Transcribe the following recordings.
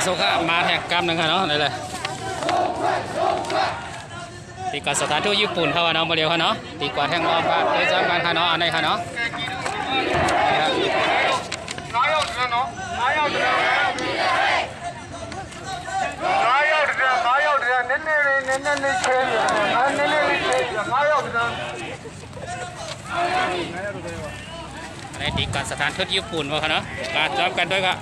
โซกะมาแท็กกรรมนึงค่ะเนาะนี่เลยตีกับสถานทูตญี่ปุ่นเขาว่าเนาะมาเรียวค่ะเนาะตีกว่าแท่งรอบค่ะได้จำกันค่ะเนาะอันไหนค่ะเนาะในตีกับสถานทูตญี่ปุ่นว่าค่ะเนาะการจำกันด้วยค่ะ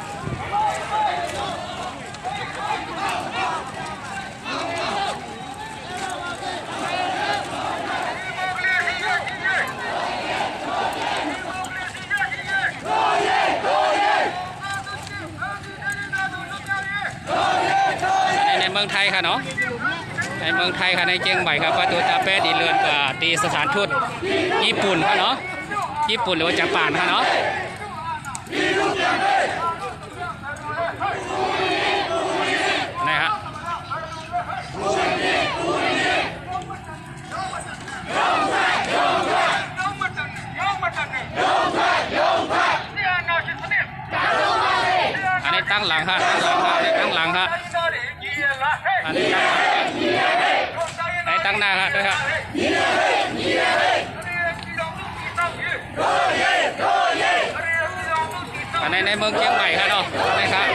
ในเมืองไทยค่ะเนาะในเมืองไทยค่ะในเชียงใหม่ครับประตูตาเป้ตีเรือนกับตีสถานทูตญี่ปุ่นค่ะเนาะญี่ปุ่นหรือว่าญี่ปุ่นค่ะเนาะนี่ฮะอันนี้ตั้งหลังค่ะตั้งหลังค่ะอันนี้ตั้งหน้าค่ะด้วยค่ะอันนี้ในเมืองเชียงใหม่ค่ะเนาะนี่ครับ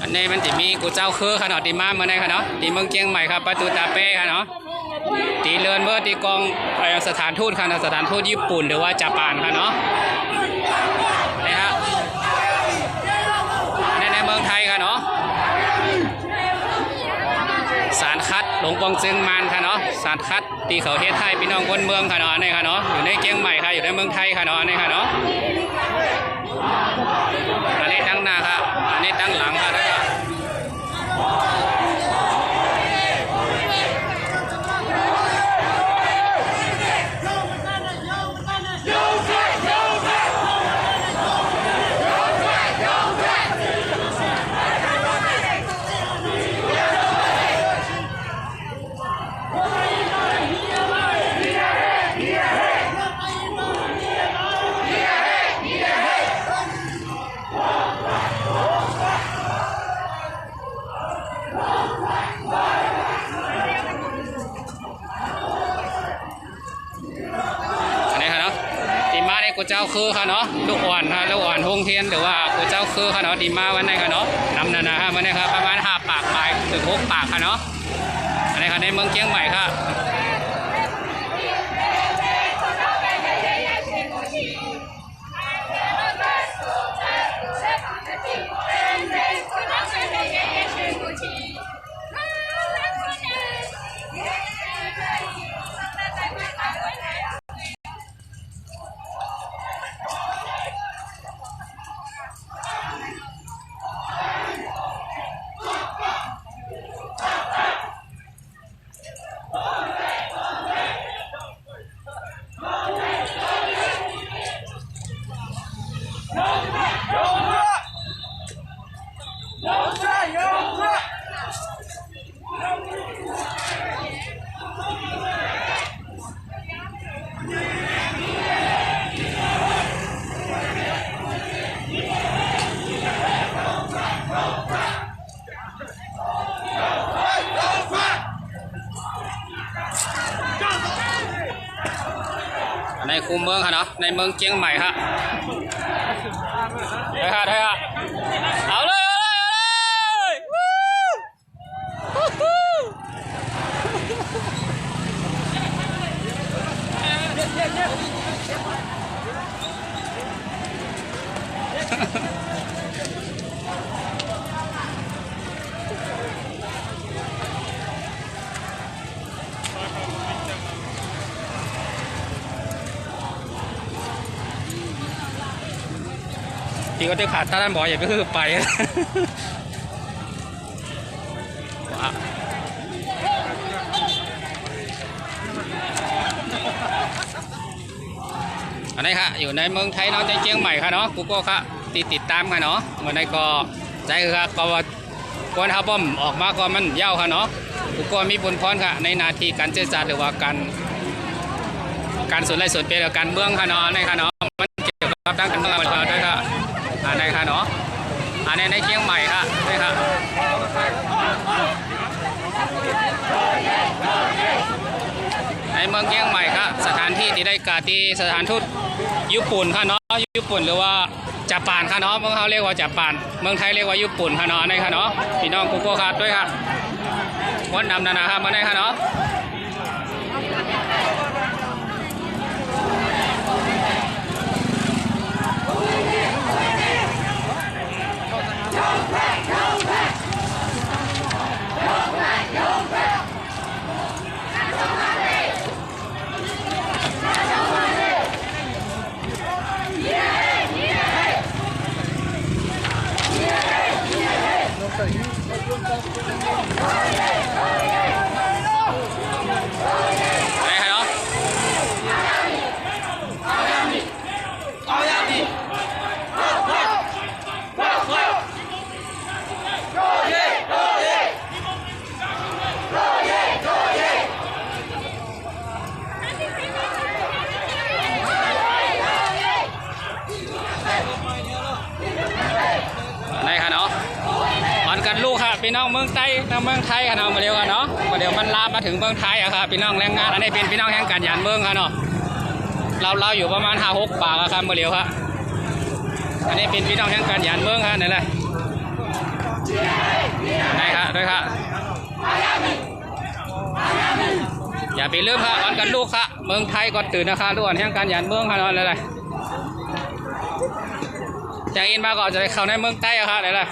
อันนี้มันจะมีกูเจ้าคือค่ะเนาะตีมาเมื่อไหร่ค่ะเนาะตีเมืองเชียงใหม่ครับประตูตาเป้ค่ะเนาะตีเรือนเมื่อตีกองสถานทูตค่ะสถานทูตญี่ปุ่นหรือว่าญี่ปุ่นค่ะเนาะนี่ฮะในเมืองไทยค่ะเนาะสารคัดหลวงปองจึงมันค่ะเนาะสารคัดตีเขาเฮ็ดไทยพี่น้องคนเมืองค่ะเนาะนี่ค่ะเนาะอยู่ในเชียงใหม่ค่ะอยู่ในเมืองไทยค่ะเนาะนี่ค่ะเนาะอันนี้ตั้งหน้าค่ะอันนี้ตั้งหลังค่ะด้วยกูเจ้าคือค่ะเนาะลูกอ่อนค่ะลูกอ่อนฮงเทียนหรือว่ากูเจ้าคือค่ะเนาะดีมาวันไหนค่ะเนาะนำนาค่ะวันนี้ครับประมาณ5 ปากไปถึง6 ปากค่ะเนาะอันนี้ค่ะในเมืองเชียงใหม่ค่ะในคูเมืองค่ะเนาะในเมืองเชียงใหม่ค่ะได้ค่ะเอาเลย พี่ก็ได้ผ่านท่านบอกอย่าไปคือไป อันนี้ค่ะอยู่ในเมืองไทยเนาะในเชียงใหม่ค่ะเนาะกูก็ค่ะติดตามค่ะเนาะเมื่อในก็ใจค่ะก็ว่าควรทับป้อมออกมาก็มันเย้าค่ะเนาะกูก็มีบุญพรค่ะในนาทีการเจรจาหรือว่าการสนใจส่วนเป็นการเมืองค่ะเนาะในค่ะเนาะมันเกี่ยวกับด้านการเมืองด้วยค่ะอันนี้ค่ะเนาะอันนี้ในเชียงใหม่ค่ะนี่ค่ะในเมืองเชียงใหม่ครับสถานที่ที่ได้กาที่สถานทูตญี่ปุ่นค่ะเนาะญี่ปุ่นหรือว่าญี่ปุ่นค่ะเนาะเมืองเขาเรียกว่าญี่ปุ่นเมืองไทยเรียกว่าญี่ปุ่นค่ะเนาะในค่ะเนาะพี่น้องกูโก้ครับด้วยค่ะวันนำนานาครับมาได้ค่ะเนาะกันลูกค่ะพี่น้องเมืองใต้เมืองไทยค่ะเนาะมาเร็วกันเนาะมาเดี๋ยวมันลามมาถึงเมืองไทยอะค่ะพี่น้องแรงงานอันนี้เป็นพี่น้องแห่งการยานเมืองค่ะเนาะเราอยู่ประมาณ5-6 ปากอะค่ะมาเร็วค่ะอันนี้เป็นพี่น้องแห่งการยานเมืองค่ะนี่แหละนี่ค่ะด้วยค่ะอย่าไปลืมค่ะอันกันลูกค่ะเมืองไทยก่อนตื่นนะคะล้วนแห่งการยานเมืองค่ะเนาะนี่แหละจากอินมาก่อนจะไปเข้าในเมืองใต้อะค่ะนี่แหละ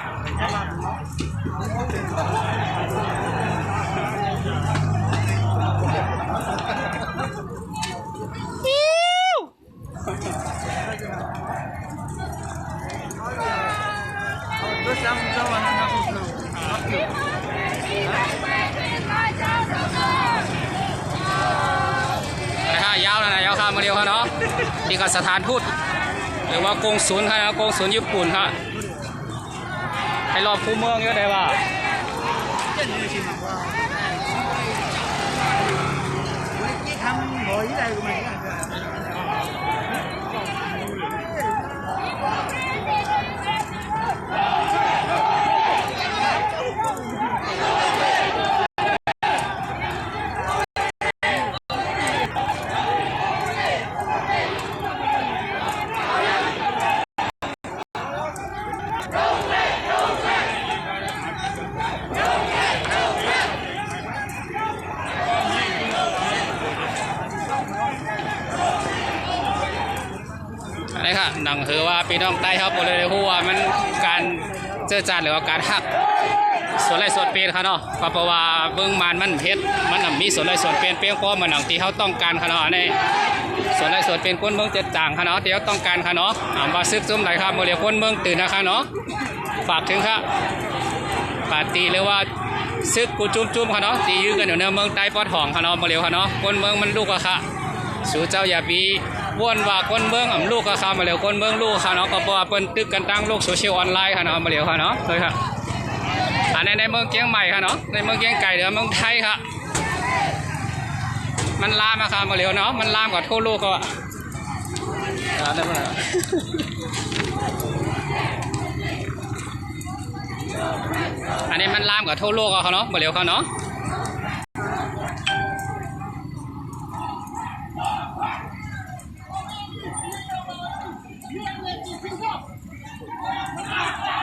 ยาวนะยาวข้ามมาเดียวครับเนาะที่กับสถานทูตหรือว่ากงศูนย์ครับกงศูนย์ญี่ปุ่นครับให้รอบคู่เมืองเยอะได้ป่ะนี่ค่ะหนังคือว่าพี่น้องใต้ครับบอกเลยพูดว่ามันการเจรจาหรือว่าการหักส่วนไรส่วนเป็นค่ะเนาะเพราะว่าเบื้องมันเพชรมันมีส่วนไรส่วนเป็นเพียงพอเหมือนหนังที่เขาต้องการค่ะเนาะในส่วนไรส่วนเป็นคนเมืองเจ็ดจางค่ะเนาะที่เขาต้องการค่ะเนาะมาซึกซุ่มไหลครับโมเดลคนเมืองตื่นนะคะเนาะฝากถึงค่ะปาตีหรือว่าซึกกูจุ่มค่ะเนาะตียื้อกันอยู่ในเมืองใต้ปอดหองค่ะเนาะโมเดลค่ะเนาะคนเมืองมันลูกอะค่ะสู่เจ้าอย่าบีวนว่าคนเมืองลูกก็เข้ามาเร็วคนเมืองลูกค่ะเนาะก็บอกว่าเปิ้นตึกกันตั้งโลกโซเชียลออนไลน์ค่ะเนาะมาเร็วค่ะเนาะเลยค่ะอันในเมืองเชียงใหม่ค่ะเนาะในเมืองเชียงไก่เดี๋ยวเมืองไทยค่ะมันลามมาค่ะมาเร็วเนาะมันลามกว่าทั่วโลกก็อันนี้มันลามกว่าทั่วโลกเขาเนาะมาเร็วเขาเนาะ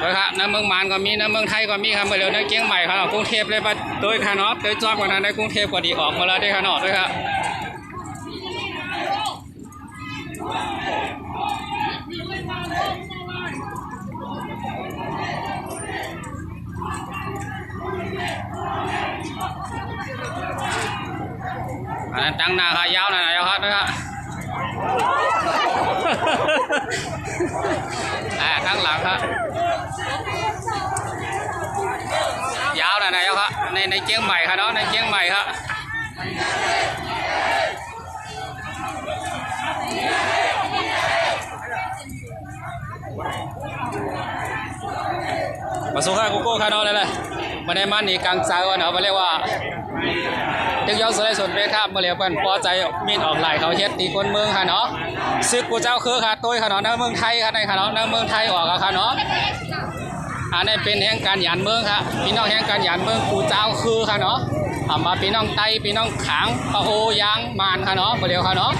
ด้วยครับในเมืองมานก็มีในเมืองไทยก็มีครับเมื่อเร็วในเชียงใหม่ครับกรุงเทพเลยปะโดยค่ะเนาะโดยจอบกว่านั้นในกรุงเทพกว่าดีออกมาแล้วด้วยค่ะเนาะด้วยครับอันนั้นตั้งหน้าค่ะยาวหน่อยนะครับด้วยครับ ข้างหลังครับยาวหน่อยนะครับในเชียงใหม่ครับเนาะในเชียงใหม่ครับมาสู้ข้าโกโก้ข้าเนาะเลยมาได้มันนี่กลางใจว่าเนาะมาเรียกว่าตึกย้อนสไลด์สนเบสครับมาเรียกเป็นพอใจมีดออกไหลเขาเฮ็ดตีคนเมืองค่ะเนาะซึกกูเจ้าคือค่ะตุ้ยค่ะเนาะในเมืองไทยค่ะในค่ะเนาะในเมืองไทยออกค่ะเนาะอันนี้เป็นแห่งการหยานเมืองค่ะพี่น้องแห่งการหยานเมืองกูเจ้าคือค่ะเนาะมาพี่น้องไตพี่น้องขางปะโอยางมานค่ะเนาะมาเรียกค่ะเนาะ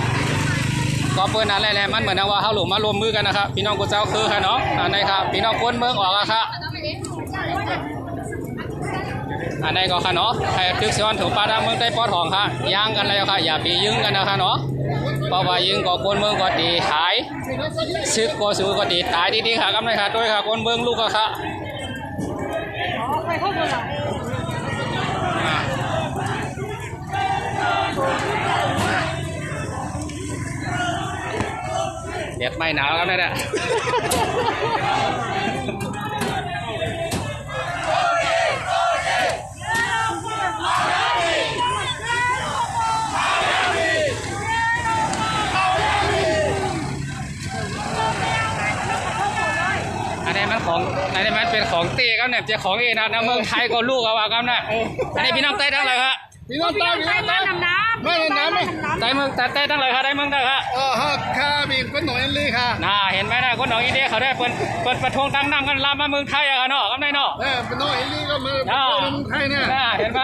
ก็เปิ้นอะไรแหละมันเหมือนว่าเขาหลุมมารวมมือกันนะครับพี่น้องกูเจ้าคือค่ะเนาะอันนี้ครับพี่น้องคนเมืองออกค่ะอันนี้ก็ค่ะเนาะใครทึกซ้อนถูกปลาดาเมืองใต้ปอทองค่ะย่างกันแล้วค่ะอย่าไปยึงกันนะคะเนาะเพราะว่ายึงก็คนเมืองก็ตีหายซึกก็สู้ก็ตีตายดีๆค่ะกำไรค่ะด้วยค่ะคนเมืองลูกค่ะเด็ดไม่หนาวครับเนี่ยอันนี้มันของอันนี้มันเป็นของเต้ครับเนี่ยจะของเองนะเมืองไทยก็ลูกเอาว่าครับนะอันนี้พี่น้องใต้ทั้งเลยครับพี่น้องใต้พี่น้องใต้ไม่น้ำไม่ใต้เมืองใต้ทั้งเลยครับได้เมืองได้ครับข้ามีคนหน่อยเลยค่ะเห็นไหมนะคนหนองอีเดียเขาได้เปิดประท้วงตั้งน้ำกันลามมาเมืองไทยอะเนาะครับนายเนาะเป็นหน่อยเลยก็มาเมืองไทยเนี่ยเห็นไหม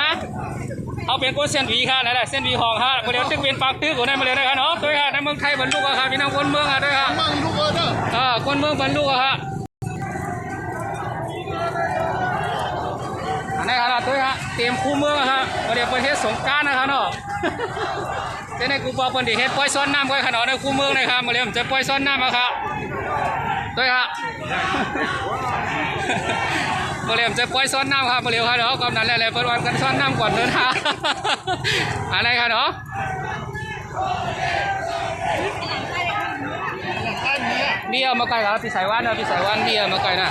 เอาเป็นก้นเส้นวีค่ะนั่นแหละเส้นวีหองค่ะมาเดี๋ยวตึกเป็นปากตึกของนายมาเลยนะครับเนาะด้วยค่ะในเมืองไทยบรรลุอะค่ะพี่น้องคนเมืองอะด้วยค่ะเมืองลูกเด้อคนเมืองบรรลุอะค่ะอันนี้ครับด้วยค่ะเตรียมคู่เมืองอะค่ะมาเดี๋ยวประเทศสงการนะครับเนาะจะในกูบอกคนที่เฮ็ดปล่อยซ้อนน้ำก็ขนาดในคู่เมืองเลยครับมาเดี๋ยวจะปล่อยซ้อนน้ำอะค่ะด้วยค่ะมาเรียมจะปล่อยซ้อนน้ำครับมาเรียวครับเนาะกำนันอะไรเปิดวันกันซ้อนน้ำก่อนเดินทางอะไรครับเนาะเบี้ยมาไกลครับพี่สายวันนะพี่สายวันเบี้ยมาไกลนะ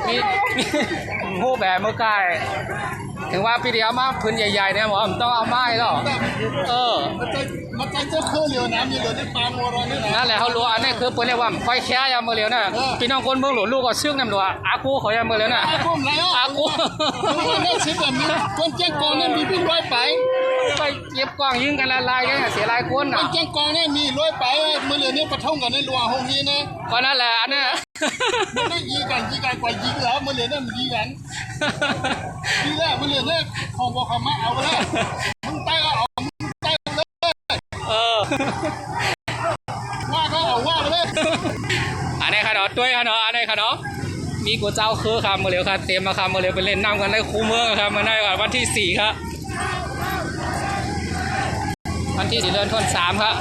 มีหูแบบมาไกลถึงว่าพี่เดียวมาพื้นใหญ่ๆเนี่ยหมอต้องเอาไม้หรอมันจะเจ้าเครื่องเลี้ยวน้ำมีเหลือที่ปลาโมรอนนี่นะนั่นแหละเขารู้อันนี้คือเปิ้ลเรียกว่าไฟแค่ยามมือเลี้ยวน่ะพี่น้องคนเมืองหลวงลูกก็ซึ่งนั่นหลวงอากูเขายามมือเลี้ยวน่ะอากูอะไรอากูมันได้ชิดแบบนี้คนเจ้ากองนี่มีพี่ร้อยไปเก็บกองยิงกันละลายกันเสียลายคนน่ะคนเจ้ากองนี่มีร้อยไปมือเหลือนี่ประท่งกันในหลวงห้องนี้นะก็นั่นแหละอันนี้มันได้ยิงกันกว่ายิงแล้วมือเหลือนี่มันยิงกันทีแรกมือเหลือนี่ของบอกเขามาเอาแล้วมึงตายก็เอาว่าเขาเอาว่าไปเลยอันนี้ค่ะเนาะด้วยค่ะเนาะอันนี้ค่ะเนาะมีกูเจ้าคือครับมาเร็วครับเต็มมาครับมาเร็วไปเล่นน้ำกันในคูเมืองครับมาได้ครับวันที่4ครับวันที่4เดือนธันวาคมครับ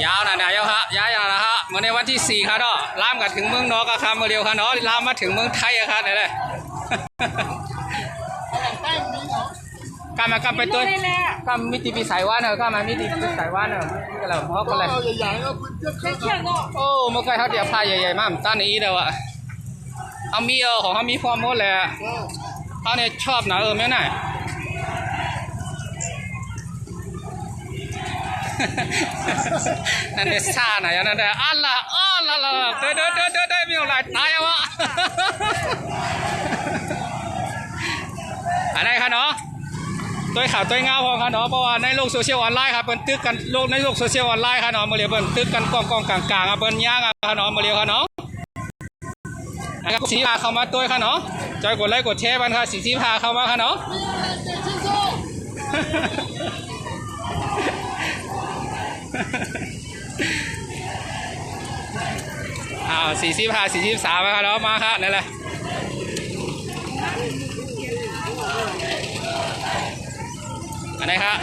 ยาวนะยาวครับยาวอย่างนะฮะเมื่อในวันที่4ครับเนาะล่ามกันถึงเมืองนอกครับมาเร็วครับเนาะล่ามมาถึงเมืองไทยครับนี่เลยการมาไปตัวการมิติปีสายว่านเนอะการมามิติปีสายว่านเนอะนี่ก็แล้วเพราะก็เลยใหญ่ๆก็โอ้เมื่อกี้เขาเดี๋ยวพายใหญ่ๆมากต้านนี้เดี๋ยวอะเอามีของเขามีฟอร์มหมดเลยเขาเนี่ยชอบนะไม่น่านั่นเนี่ยซาหน่อยนั่นเนี่ยอัลละเดินมีอะไรตายวะอะไรครับเนาะตัวข่าวตัวเงาพอครับเนาะเพราะว่าในโลกโซเชียลออนไลน์ครับเปิ้นตึกกันโลกในโลกโซเชียลออนไลน์ครับเนาะมาเรียกเปิ้นตึกกันกองกลางๆเปิ้นย่างครับเนาะมาเรียกครับเนาะนะครับสีพาเข้ามาตัวครับเนาะจอยกดไลค์กดแชร์กันครับสีพาเข้ามาครับเนาะ45 43ครับเนาะมาครับนั่นแหละ อันไหนครับ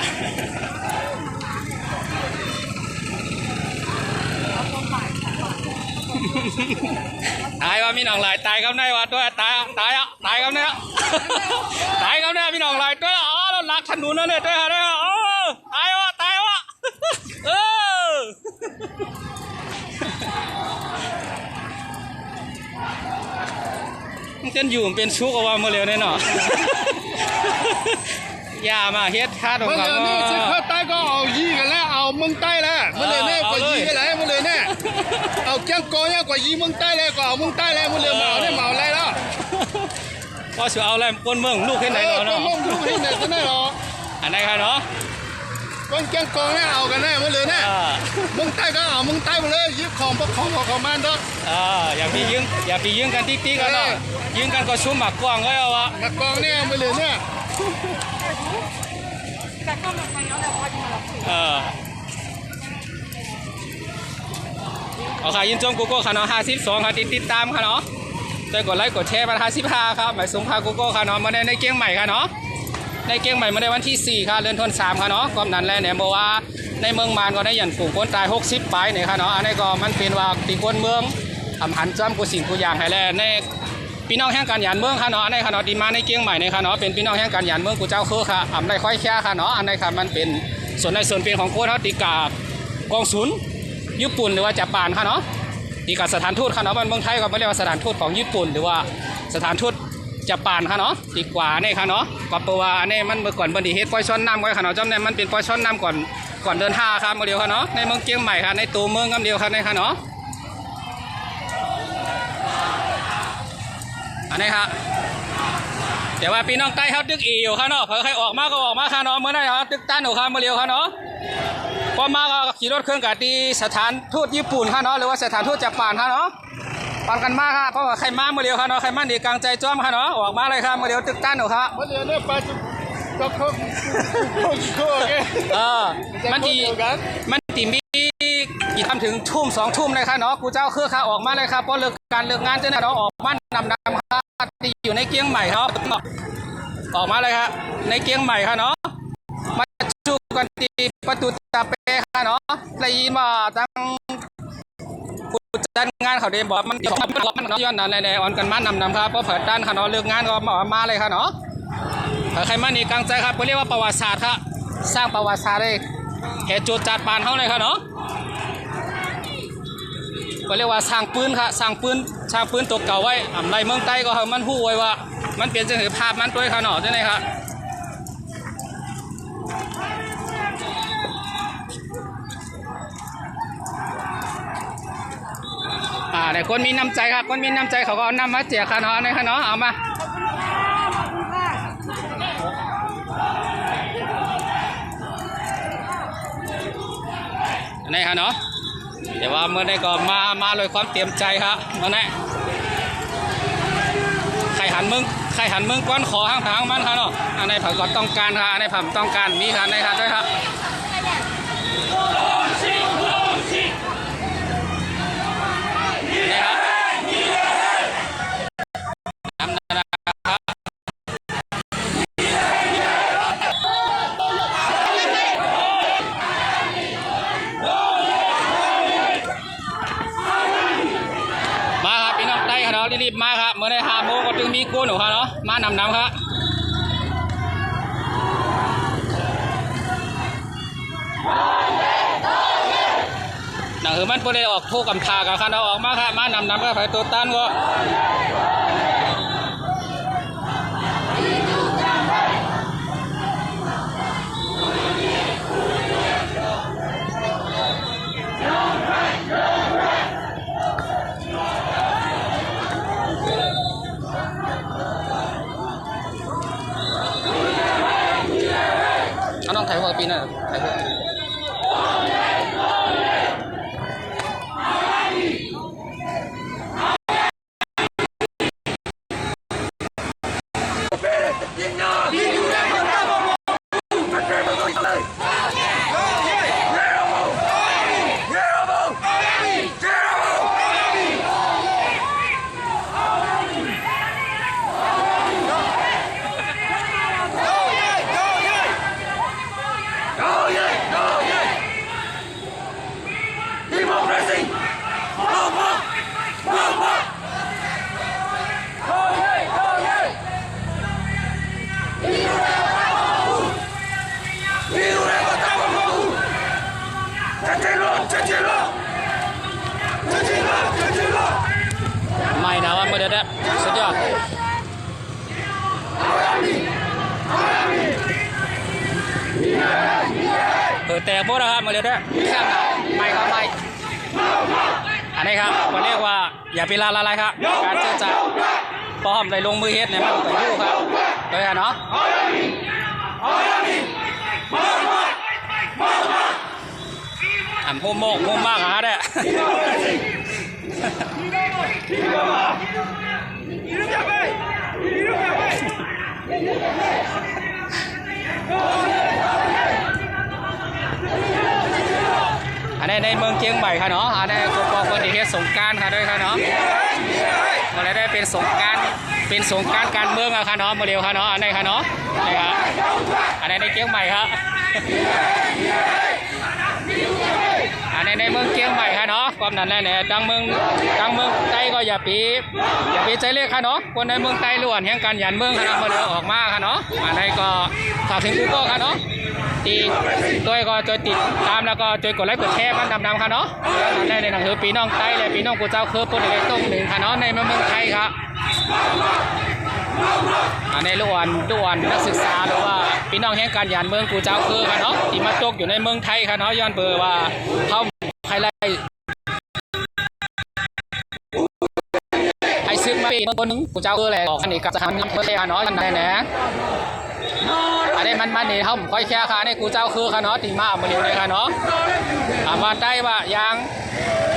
ตายว่ามีหนองลายตายกับนายว่าตัวตายอ่ะตายกับเนี่ยตายกับเนี่ยมีหนองลายตัวอ๋อเราลักถนนนั่นเนี่ยตัวอะไรอ๋อตายวะเออมันเป็นอยู่เป็นชุกเอาว่ามาเร็วแน่นอนอย่ามาเฮ็ดท่าตรง เมื่อ กัน เลยนี่สิเขาใต้ก็เอายีกันแล้วเอาเมืองใต้แล้วเมื่อเลยเนี่ยกว่ายีกันแล้วเมื่อเลยเนี่ยเอาแก้งกองเนี่ยกว่ายีเมืองใต้แล้วก็เอาเมืองใต้แล้วเมื่อเลยเหมาเนี่ยเหมาอะไรแล้ว ก็จะเอาอะไรก้นเมืองลูกให้ไหนเนาะ เมืองลูกให้ไหนก็ได้หรอ อันไหนครับเนาะ ก้นแก้งกองเนี่ยเอากันแน่เมื่อเลยเนี่ยเมืองใต้ก็เอาเมืองใต้ไปเลยยึดของประคองของมันด้วยอย่าไปยิงกันติ๊กกันเนาะยิงกันก็ชุ่มหมักกว้างก็เอาวะ มากองเนี่ยเมื่อเลยเนี่ยเอาค่ะยินจมกูโก้ค่ะเนาะ52ค่ะติดตามค่ะเนาะได้กดไลค์กดแชร์มา55ครับหมายสงค่ะกูโก้ค่ะเนาะมาในเกมใหม่ค่ะเนาะในเกมใหม่มาในวันที่4ค่ะเดือนธันวาคมค่ะเนาะก็นั้นแหละเนี่ยบอกว่าในเมืองมานก็ได้ยันฝูงคนตาย60ไปเนี่ยค่ะเนาะอันนี้ก็มันเป็นว่าตีคนเมืองหันจ้ำกูสิ่งกูอย่างให้แล้วในพี่น้องแห่งการหยานเมืองค่ะเนาะอันนี้ค่ะเนาะดีมาในเกียงใหม่เนี่ยค่ะเนาะเป็นพี่น้องแห่งการหยานเมืองกูเจ้าคือค่ะได้ค่อยแค่ค่ะเนาะอันนี้ค่ะมันเป็นส่วนในส่วนเป็นของโค้ดเขาตีกากองศูนย์ญี่ปุ่นหรือว่าญี่ปุ่นค่ะเนาะตีกับสถานทูตค่ะเนาะมันเมืองไทยก็ไม่เรียกว่าสถานทูตของญี่ปุ่นหรือว่าสถานทูตญี่ปุ่นค่ะเนาะดีกว่าเนี่ยค่ะเนาะก็เพราะว่าอันนี้มันเมื่อก่อนบันดีเฮ็ดปล่อยช้อนน้ำไว้ค่ะเนาะจำได้มันเป็นปล่อยช้อนน้ำก่อนเดินท่าค่ะมาเดียวค่ะเนาะในเมืองเกียงใหม่ค่ะในตัวเมืองกำเดียวค่ะในค่ะเนาะอันนี้ค่ะแต่ว่าพี่น้องใต้เขาตึกอีอยู่ค่ะเนาะเผื่อใครออกมาก็ออกมาค่ะเนาะเมื่อไหร่ครับตึกต้านหนูค่ะมาเดียวค่ะเนาะพอมาก็ขี่รถเครื่องกับที่สถานทูตญี่ปุ่นค่ะเนาะหรือว่าสถานทูตญี่ปุ่นค่ะเนาะปันกันมาค่ะเพราะว่าใครมาเมื่อเดียวค่ะเนาะใครมาดีกลางใจจ้อมค่ะเนาะออกมาเลยค่ะเมื่อเดียวตึกต้านหนูค่ะเมื่อเลยเนี่ยไปก็เขามันตีมีกี่ทำถึงทุ่ม2 ทุ่มเลยค่ะเนาะกูเจ้าคือค่ะออกมาเลยค่ะเพราะเลิกงานเจ้าหน้าเนาะออกมานำค่ะตีอยู่ในเกียงใหม่ครับออกมาเลยครับในเกียงใหม่ค่ะเนาะมาจูกันตีประตูตาเป้ค่ะเนาะได้ยินว่าตั้งผู้จัดงานเขาเดบอกมันสองมันเนาะย้อนนั่นเลยเนี่ยออนกันมานำครับเพราะเผิดด้านค่ะเนาะเลิกงานก็มาเลยค่ะเนาะใครมานี่กลางใจครับเขาเรียกว่าประวัติศาสตร์ครับสร้างประวัติศาสตร์เลยเหตุจุดจัดปานเขาเลยค่ะเนาะเขาเรียกว่าสร้างปืนค่ะสร้างปืนตัวเก่าไว้ในเมืองใต้ก็มันหู้ไว้ว่ามันเปลี่ยนจังหือภาพมันตัวค่ะเนาะใช่ไหมครับแต่คนมีน้ำใจครับคนมีน้ำใจเขาก็เอาน้ำมาแจกค่ะเนาะในค่ะเนาะเอามาในค่ะเนาะเดี๋ยวว่าเมื่อได้ก็มาเลยความเตรียมใจครับเมื่อไหร่ใครหันมึงก้อนขอห้างทางมันค่ะเนาะอันไหนผมก็ต้องการค่ะอันไหนผมต้องการมีค่ะในค่ะด้วยครับรีบมาครับเมื่อได้5 โมงก็ถึงมีกู้หนูครับเนาะมานำครับหนังคือมันพอได้ออกทูกำพากับคันเอาออกมาครับมานำก็ไปตัวต้านก็น้องไทยหัวปีน่ะไทยหัว ด้อสุดยอดแต่พวกนะครับมาเลยด้วยข้างหน้าไม่ครับไม่อันนี้ครับเขาเรียกว่าอย่าไปละลายครับการเจรจาพร้อมเลยลงมือเฮ็ดเนี่ยมันไปดูครับเลยเนาะโมกมากฮะเด้ออันนี้ในเมืองเชียงใหม่ค่ะเนาะอันนี้กองคนที่เฮ็ดสงกรานต์ค่ะด้วยค่ะเนาะมาเลยได้เป็นสงกรานต์การเมืองอะค่ะเนาะมาเร็วค่ะเนาะอันนี้ค่ะเนาะนี่ครับอันนี้ในเชียงใหม่ครับอันนี้ในเมืองเชียงใหม่ค่ะเนาะความนั้นแหละเนี่ยดังเมืองใต้ก็อย่าปีใจเล็กค่ะเนาะคนในเมืองใต้ล้วนแห่งการหยันเมืองค่ะเนาะมาเร็วออกมาค่ะเนาะอันนี้ก็ฝากถึงกูก็ค่ะเนาะตีตัวก็จะติดตามแล้วก็จะกดไลค์กดแชร์มันดำๆค่ะเนาะนั่นในหนังสือปีน้องใต้เลยปีน้องกูเจ้าคือปุ่นเล็กต้มหนึ่งค่ะเนาะในเมืองไทยครับอันนี้ล้วนนักศึกษาหรือว่าพี่น้องแห่งการหยันเมืองกูเจ้าคือค่ะเนาะที่มาตกอยู่ในเมืองไทยค่ะเนาะย้อนเบอร์ว่าเขาใครไล่ไอ้ซึกมาปีเมื่อคนนึงกูเจ้าคือแหละบอกอันนี้กับสถานนำเพื่อเนาะนั่นแหละอันนี้มันนี่เขาค่อยแค่ค่ะในกูเจ้าคือค่ะเนาะตีมามาเร็วเลยค่ะเนาะมาได้ว่ายาง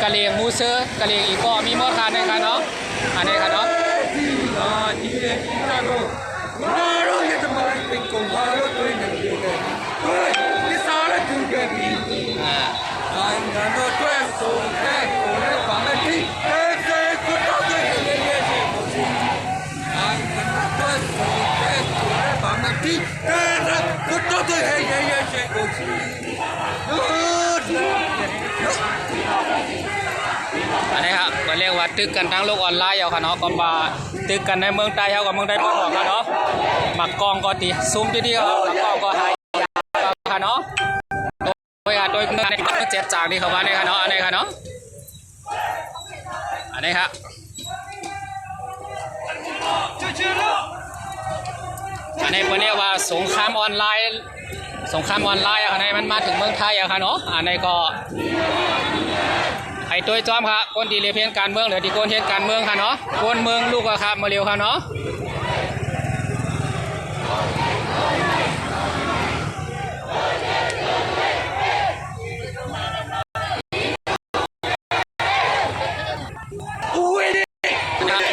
กะเหลี่ยงมูเซอร์กะเหลี่ยงอีกก็มีหมดค่ะในค่ะเนาะอันนี้ค่ะเนาะอันนี้ครับมันเรียกว่าตึกกันทั้งโลกออนไลน์เอาค่ะเนาะก็มาตึกกันในเมืองใต้เอากับเมืองใต้พวกเราค่ะเนาะหมักกองก็ตีซุ้มที่ครับหมักกองก็หายค่ะเนาะโดยเงินในเจ็ดจากนี่เขาว่าในค่ะเนาะอันนี้ค่ะเนาะอันนี้ครับอันนี้มันเรียกว่าสงครามออนไลน์อะค่ะในมันมาถึงเมืองไทยอะค่ะเนาะอันนี้ก็ไอ้ตัวจอมครับคนที่เรียนเพียงการเมืองหรือที่โกนเทียนการเมืองค่ะเนาะโกนเมืองลูกอะครับมาเร็วค่ะเนาะ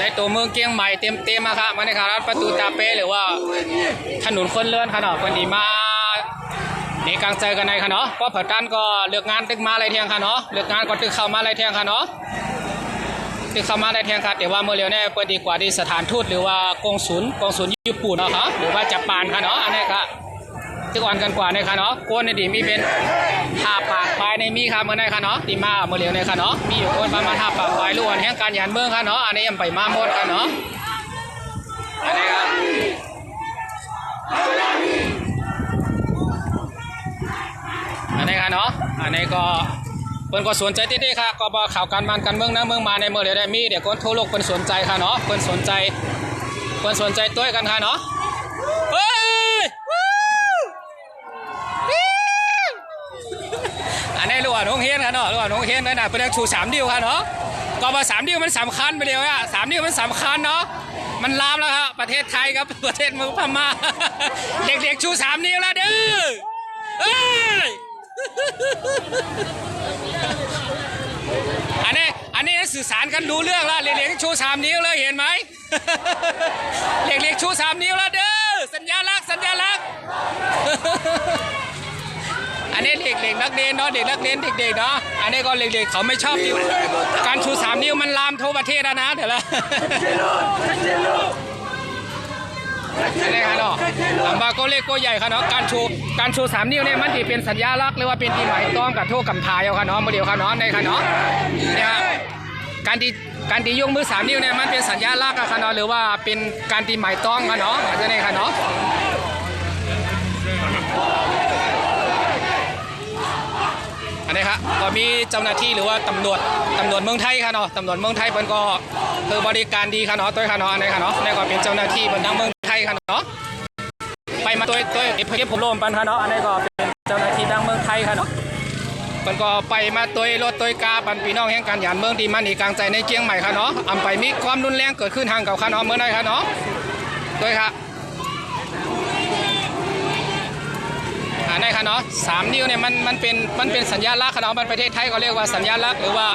ในตัวเมืองเกียงใหม่เต็มมาครับมาในครับประตูตาเป้หรือว่าถนนคนเลื่อนค่ะเนาะคนที่มาในกลางใจกันในค่ะเนาะก็เผาตันก็เลือกงานตึกมาอะไรเทียงค่ะเนาะเลือกงานก็ตึกเข้ามาอะไรเทียงค่ะเนาะตึกเข้ามาอะไรเทียงค่ะแต่ว่าเมื่อเร็วเนี่ยเปิดดีกว่าที่สถานทูตหรือว่ากงศูนย์ญี่ปุ่นเนาะค่ะหรือว่าญี่ปุ่นค่ะเนาะอันนี้ค่ะตึกอ่อนกันกว่าในค่ะเนาะโกนในดีมีเป็นท่าปากควายในมีค่ะเมื่อในค่ะเนาะตีมาเมื่อเร็วในค่ะเนาะมีอยู่คนประมาณท่าปากควายล้วนแห่งการหยันเมืองค่ะเนาะอันนี้ยังไปมาหมดค่ะเนาะอันนี้ครับอันนี้ค่ะเนาะอันนี้ก็เพิ่นก็สนใจที่นี่ค่ะก็บอกข่าวการบ้านการเมืองนะเมืองมาในเมืองเดียวได้มีเดี๋ยวคนทั่วโลกเพิ่นสนใจค่ะเนาะเพิ่นสนใจตัวกันค่ะเนาะเฮ้ยอันนี้ลูกอ่อนหงเฮียนค่ะเนาะลูกอ่อนหงเฮียนนั่นน่ะเป็นชู3 นิ้วค่ะเนาะก็มา3 นิ้วมันสำคัญไปเดียวอ่ะ3 นิ้วมันสำคัญเนาะมันลามแล้วครับประเทศไทยครับประเทศเมืองพม่าเด็กๆชู3 นิ้วแล้วเด้อเอ้ยอันนี้สื่อสารกันรู้เรื่องแล้วเล็กๆชู3 นิ้วเลยเห็นไหมเล็กๆชู3 นิ้วแล้วเด้อสัญลักษณ์อันนี้เด็กๆนักเรียนเนาะเด็กนักเรียนเด็กๆเนาะอันนี้ก็เด็กๆเขาไม่ชอบนิ้วการชู3 นิ้วมันลามทั่วประเทศแล้วนะเดี๋ยวละนี่ค่ะเนาะลำบากก็เล็กก็ใหญ่ค่ะเนาะการชู3 นิ้วเนี่ยมันที่เป็นสัญลักษณ์หรือว่าเป็นที่หมายต้องกับทั่วกับทายเอาค่ะเนาะโมเดลค่ะเนาะในค่ะเนาะเนี่ยการที่ยกมือ3 นิ้วเนี่ยมันเป็นสัญลักษณ์ค่ะเนาะหรือว่าเป็นการที่หมายต้องค่ะเนาะจะในค่ะเนาะอันนี้ครับ ครับก็มีเจ้าหน้าที่หรือว่าตำรวจเมืองไทยค่ะเนาะตำรวจเมืองไทยเพิ่นก็คือบริการดีค่ะเนาะตัวค่ะเนาะอันนี้ค่ะเนาะนี่ก็เป็นเจ้าหน้าที่บนทางเมืองไทยค่ะเนาะไปมาตัวเก็บผมโลมปันค่ะเนาะอันนี้ก็เป็นเจ้าหน้าที่ดังเมืองไทยค่ะเนาะมันก็ไปมาตัวรถตัวกาปันพี่น้องแห่งการหยานเมืองที่มันอีกกลางใจในเชียงใหม่ค่ะเนาะอำไปมีความรุนแรงเกิดขึ้นทางเก่าค่ะเนาะเมื่อไรค่ะเนาะตัวค่ะนี่ค่ะเนาะ3 นิ้วเนี่ยมันเป็นสัญญาลักษณ์ค่ะเนาะมันประเทศไทยก็เรียกว่าสัญญาลักษณ์หรือว่า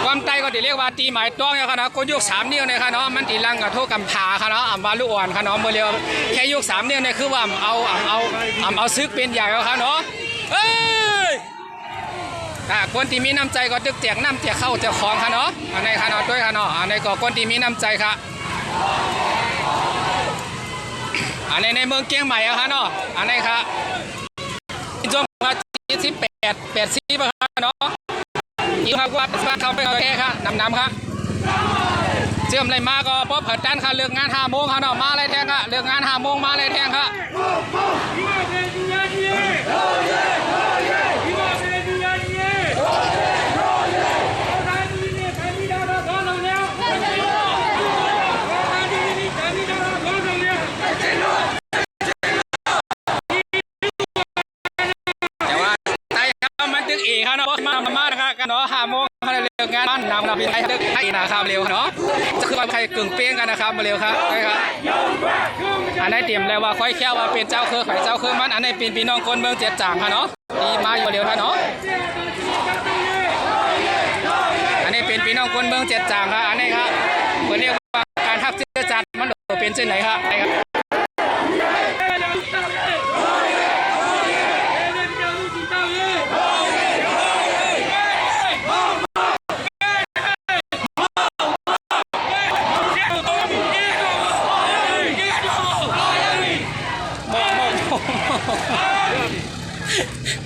ความใต้ก็เรียกว่าตีหมายต้องค่ะเนาะก็ยก3 นิ้วเนี่ยค่ะเนาะมันตีลังกับโทษกำพาค่ะเนาะมาลูกอ่อนค่ะเนาะเมื่อเรียวแค่ยก3 นิ้วเนี่ยคือว่าเอาซึกเป็นใหญ่ค่ะเนาะเอ้ยคนที่มีน้ำใจก็ตึกแจกน้ำแจกเข้าแจกของค่ะเนาะอันนี้ค่ะเนาะด้วยค่ะเนาะอันนี้ก็คนที่มีน้ำใจค่ะอันนี้ในเมืองเชียงใหม่อะค่ะเนาะอันนี้ค่ะช่วงวันที่80ค่ะเนาะยี่ห้อว่าบ้านเขาไปเขาแค่ค่ะนำค่ะเชื่อมอะไรมาก็พบเผิดด้านค่ะเลือกงาน5 โมงค่ะเนาะมาเลยแทงค่ะเลือกงาน5 โมงมาเลยแทงค่ะค่ะเนาะมาค่ะกันเนาะ5 โมงเร็วงานบ้านนำเราไปตึกไทยนะครับเร็วเนาะจะคือใครกึ่งเปี้ยงกันนะครับมาเร็วครับนะครับอันนี้เตรียมแล้วว่าค่อยแค่ว่าเป็นเจ้าเครือข่ายเจ้าเครือมันอันนี้เป็นพี่น้องคนเมืองเจ็ดจางค่ะเนาะดีมาอยู่เร็วค่ะเนาะอันนี้เป็นพี่น้องคนเมืองเจ็ดจางครับอันนี้ครับเรียกว่าการทับเชื้อจัดมันเป็นเช่นไหนครับ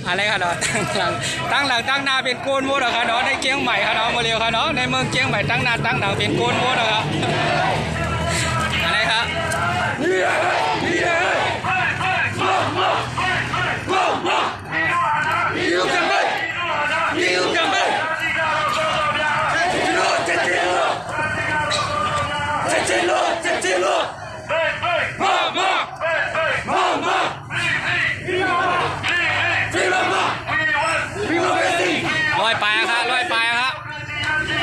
อะไรค่ะเนาะตั้งหลังตั้งนาเป็นโกนมูดเหรอคะเนาะในเชียงใหม่ค่ะเนาะมาเร็วค่ะเนาะในเมืองเชียงใหม่ตั้งนาตั้งหลังเป็นโกนมูดเหรอครับอะไรครับลอยไปครับ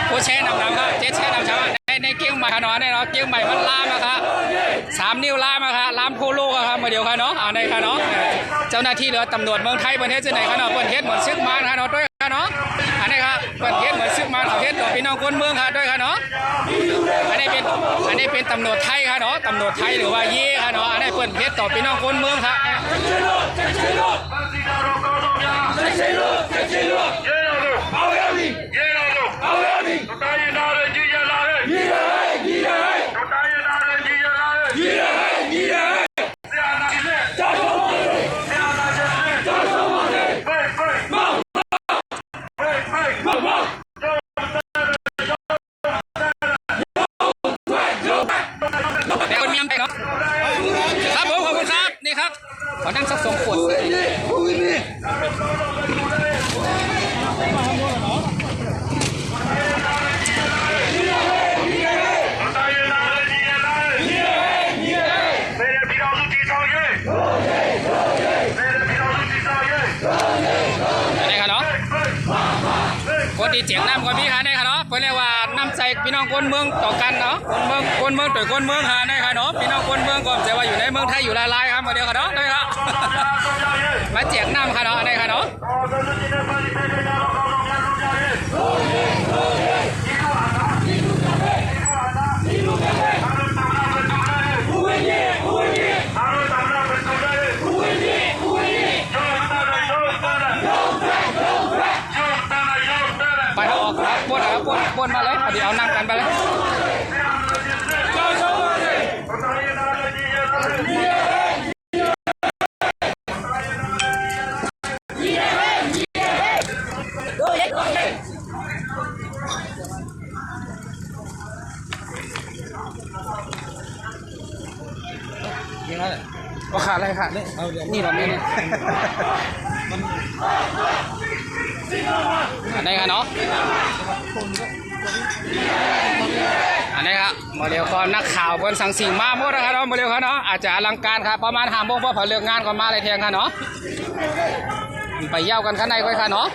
โคเช่นำครับเจ๊เช่นำชาวในเกี้ยงใหม่ค่ะเนาะในเนาะเกี้ยงใหม่มันล่ามนะครับ3 นิ้วล่ามครับล่ามโคโลครับมาเดียวค่ะเนาะอันนี้ค่ะเนาะเจ้าหน้าที่หรือตำรวจเมืองไทยประเทศไหนค่ะเนาะประเทศเหมือนซึกมันค่ะเนาะด้วยค่ะเนาะอันนี้ครับประเทศเหมือนซึกมันประเทศตัวพี่น้องคนเมืองค่ะด้วยค่ะเนาะอันนี้เป็นตำรวจไทยค่ะเนาะตำรวจไทยหรือว่าเย่ค่ะเนาะอันนี้เป็นประเทศต่อพี่น้องคนเมืองค่ะครับผมขอบคุณครับนี่ครับขอนั่งสัก2 ขวดนี่ค่ะเนาะคนที่เจียงน้ำคนพี่ค่ะนี่ค่ะเนาะเพื่อเรียกว่าน้ำใจพี่น้องคนเมืองต่อกันเนาะคนเมืองต่อคนเมืองค่ะนี่ค่ะเนาะพี่น้องคนเมืองก็จะว่าอยู่ในเมืองไทยอยู่หลายๆครับมาเดียวค่ะเนาะนี่ค่ะมาเจียงน้ำค่ะเนาะนี่ค่ะเนาะไปเอาออกครับปนมาเลยเดี๋ยวเอานั่งกันไปเลยนี่นั่นแหละก็ขาดอะไรขาดเลยเอานี่เราไม่เนี่ย อันนี้ค่ะเนาะอันนี้ครับมาเร็วก่อนนักข่าวบนสังสิงมาหมดนะครับเนาะมาเร็วครับเนาะอาจจะอลังการครับประมาณ5 โมงพอเลิกงานก็มาเลยเที่ยงค่ะเนาะไปเยี่ยวกันข้างในไว้ค่ะเนาะ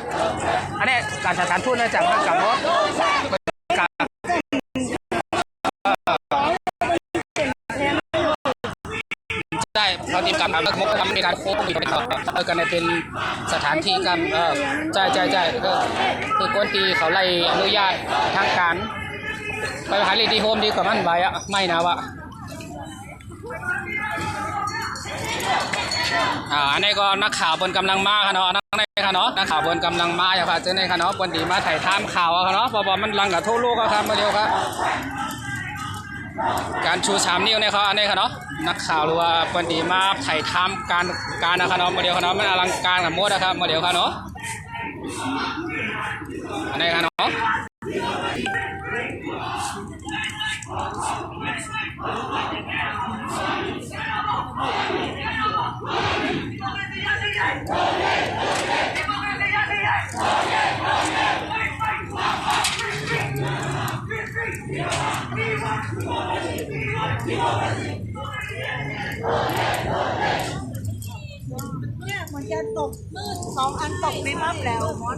อันนี้การสถานทูตนะจากกับรถใช่เราทีมการมุกทำในการโค้งมีกันในเป็นสถานที่กันใช่ก็คือกวนตีเขาไล่อนุญาตทางการไปหาเลดี้โฮมดีกว่ามันไปอ่ะไม่นะวะอันนี้ก็นักข่าวบนกำลังมาค่ะเนาะนักข่าวบนกำลังมาอย่าพลาดเจอในค่ะเนาะบนดีมาถ่ายทำข่าวค่ะเนาะพอมันลังกับทั่วโลกครับมาเร็วครับการชู3 นิ้วเนี่ยเขาอันนี้ค่ะเนาะนักข่าวหรือว่าบนดีมาถ่ายทำการนะคะเนาะมาเร็วค่ะเนาะมันอลังการกับมดนะครับมาเร็วค่ะเนาะอันนี้ค่ะเนาะเนี่ยมันจะตกมืด2 อันตกไม่รับแล้วมด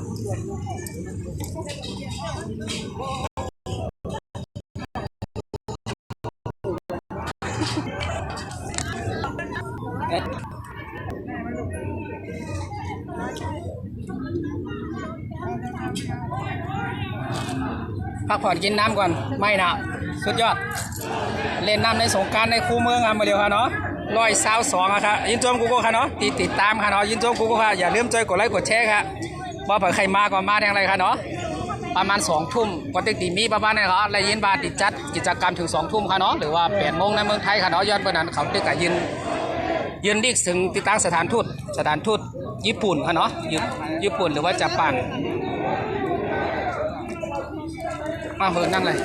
พักผ่อนกินน้ำก่อนไม่นะสุดยอดเล่นน้ำในสงกรานต์ในคูเมืองมาเร็วค่ะเนาะ122อะครับยินจมกูก็ค่ะเนาะติดตามค่ะเนาะยินจมกูก็ค่ะอย่าลืมใจกดไลค์กดแชร์ค่ะว่าเผื่อใครมาก่อนมาแทงอะไรค่ะเนาะประมาณ2 ทุ่มก็ติดตีมีประมาณนี้ครับอะไรยินบาติดจัดกิจกรรมถึง2 ทุ่มค่ะเนาะหรือว่า8 โมงในเมืองไทยค่ะเนาะย้อนไปนั้นเขาตึกกับยืนดิกถึงติดตั้งสถานทูตญี่ปุ่นค่ะเนาะญี่ปุ่นหรือว่าญี่ปุ่นมาเพิ่งนั่งเลย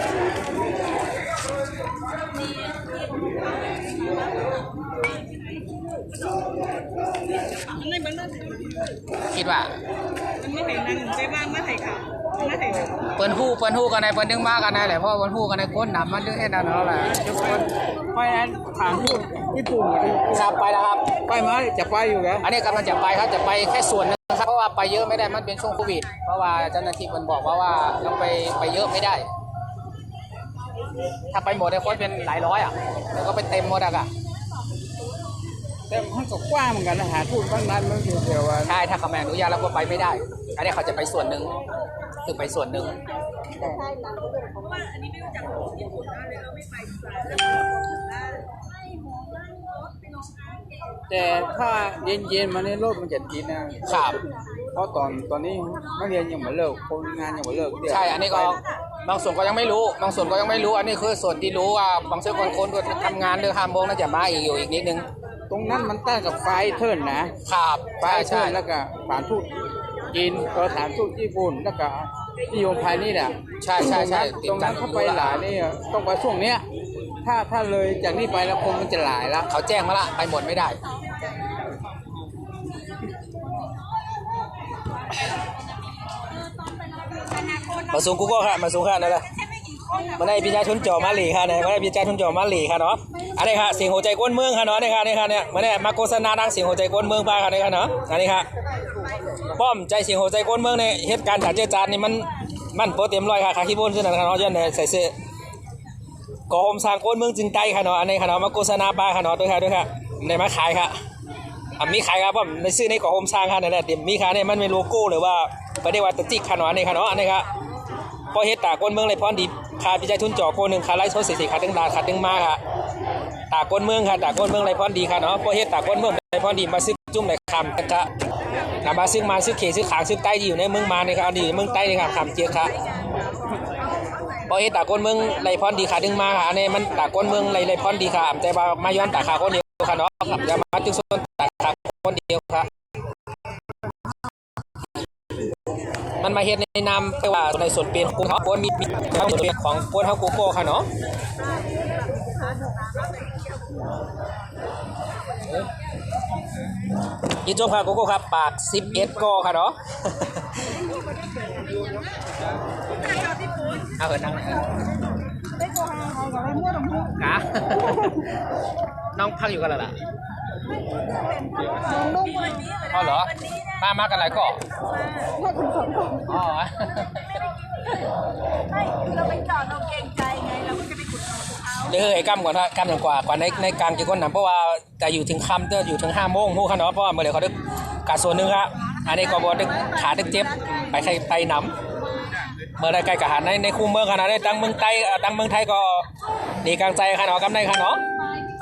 คิดว่าไม่ไถ่นั่นไปบ้างไม่ไถ่ข่าวไม่ไถ่เปิ้นฮู้กันในเปิ้นดึงมากันในแหละเพราะเปิ้นฮู้กันในก้นหนำมันดึงให้นั่นแล้วแหละทุกคนไปอันถามพูดญี่ปุ่นครับไปแล้วครับไปไหมจะไปอยู่แล้วอันนี้กำลังจะไปครับจะไปแค่ส่วนนึงครับเพราะว่าไปเยอะไม่ได้มันเป็นช่วงโควิดเพราะว่าเจ้าหน้าที่เปิ้นบอกว่าเราไปเยอะไม่ได้ถ้าไปหมดเนี่ยคนเป็นหลายร้อยอ่ะแล้วก็ไปเต็มหมดอ่ะแต่มันก็กว้างเหมือนกันนะหาทูตบ้างนั้นมันอยู่เดียวว่าใช่ถ้าเขาไม่อนุญาตเราก็ไปไม่ได้อันนี้เขาจะไปส่วนหนึ่งคือไปส่วนหนึ่งแต่ถ้าเย็นๆมาในรถมันจะกินนะครับเพราะตอนนี้นักเรียนยังไม่เลิกคนงานยังไม่เลิกใช่อันนี้ก็บางส่วนก็ยังไม่รู้อันนี้คือส่วนที่รู้ว่าบางส่วนคนก็ทำงานเรื่อง5 โมงน่าจะมาอีกนิดนึงตรงนั้นมันตั้งกับไฟเทิร์นนะครับไฟเทิร์นแล้วก็สถานทูตจีนก็สถานทูตญี่ปุ่นแล้วก็นิยมภายนี่แหละใช่ตรงนั้นเข้าไปหลายนี่ต้องไปช่วงเนี้ยถ้าเลยจากนี้ไปแล้วคนมันจะหลายแล้วเขาแจ้งมาละไปหมดไม่ได้มาสูงกูก็ค่ะมาสูงค่ะนั่นแหละมาได้พิจารณาทุนจ่อมาหลีค่ะเนี่ยมาได้พิจารณาทุนจ่อมาหลีค่ะเนาะอันนี้ค่ะเสียงหัวใจก้นเมืองค่ะเนาะนี่ค่ะเนี่ยมาเนี่ยมาโฆษณาดังเสียงหัวใจก้นเมืองไปค่ะนี่ค่ะเนาะอันนี้ค่ะป้อมใจเสียงหัวใจก้นเมืองเนี่ยเหตุการณ์จัดเจจานนี่มันโปรเต็มร้อยค่ะขี้บนซึ่งนั่นค่ะเนาะย้อนเนี่ยใส่เสื้อกอมสร้างก้นเมืองจึงใจค่ะเนาะอันนี้ค่ะเนาะมาโฆษณาไปค่ะเนาะด้วยค่ะในมาขายค่ะมีขายครับป้อมในซื้อในกอมสร้างค่ะเนี่ยเดี๋ยวมีขายเนี่ยมันเป็นโลโก้หรือว่าประเดี๋ยวว่าตะจิกค่ะเนาะอันนี้ค่ะเนาะอันนี้ค่ะพอเฮ็ดตาก้นเมืองเลยพรดีขาพิจัยทุนจ่อโคนึงขาไล่โซสีขาดึงดาขาดึงมาค่ะตาก้นเมืองค่ะตาก้นเมืองเลยพรดีค่ะเนาะพอเฮ็ดตาก้นเมืองเลยพรดีมาซื้อจุ่มในคำกะมาซื้อเขซื้อขางซื้อใต้ที่อยู่ในเมืองมาในค่ะดีเมืองใต้ในค่ะคำเจียค่ะพอเฮ็ดตาก้นเมืองเลยพรดีขาดึงมาค่ะอันนี้มันตาก้นเมืองเลยพรดีค่ะแต่ว่ามาย้อนตาขาก้นเดียวค่ะเนาะอย่ามาจุดส่วนตาขาก้นเดียวค่ะมันมาเฮ็ดในนามแต่ว่าในส่วนเป็นของเขามีส่วนเป็นของคนเฮาโกโก้ค่ะเนาะอีจบค่ะโกโก้ครับปาก11 กอค่ะเนาะ เอาเหินนั่งเลย ได้โกหาเขากับไอ้มั่วตรงนี้ กะน้องพักอยู่กันแล้วล่ะ ลูกวันนี้ อ๋อเหรอมากันหลายเกาะ ถ้าถึงสองคน อ๋อ ไม่เราไปจอดเราเกรงใจไงเราก็จะไปขุดเขา เดี๋ยวไอ้กำก่อนถ้ากำอย่างกว่าในกลางกี่คนนะเพราะว่าจะอยู่ถึงค่ำจะอยู่ถึง5 โมงมู่ค่ะเนาะเพราะว่าเมื่อเดี๋ยวเขาดึกกาส่วนหนึ่งครับอันนี้ก็บอดึกขาดึกเจ็บไปน้ำเมื่อได้ใกล้กับหาดในคู่เมืองขนาดได้ตั้งเมืองไทยก็ดีกลางใจค่ะเนาะกำได้ค่ะเนาะ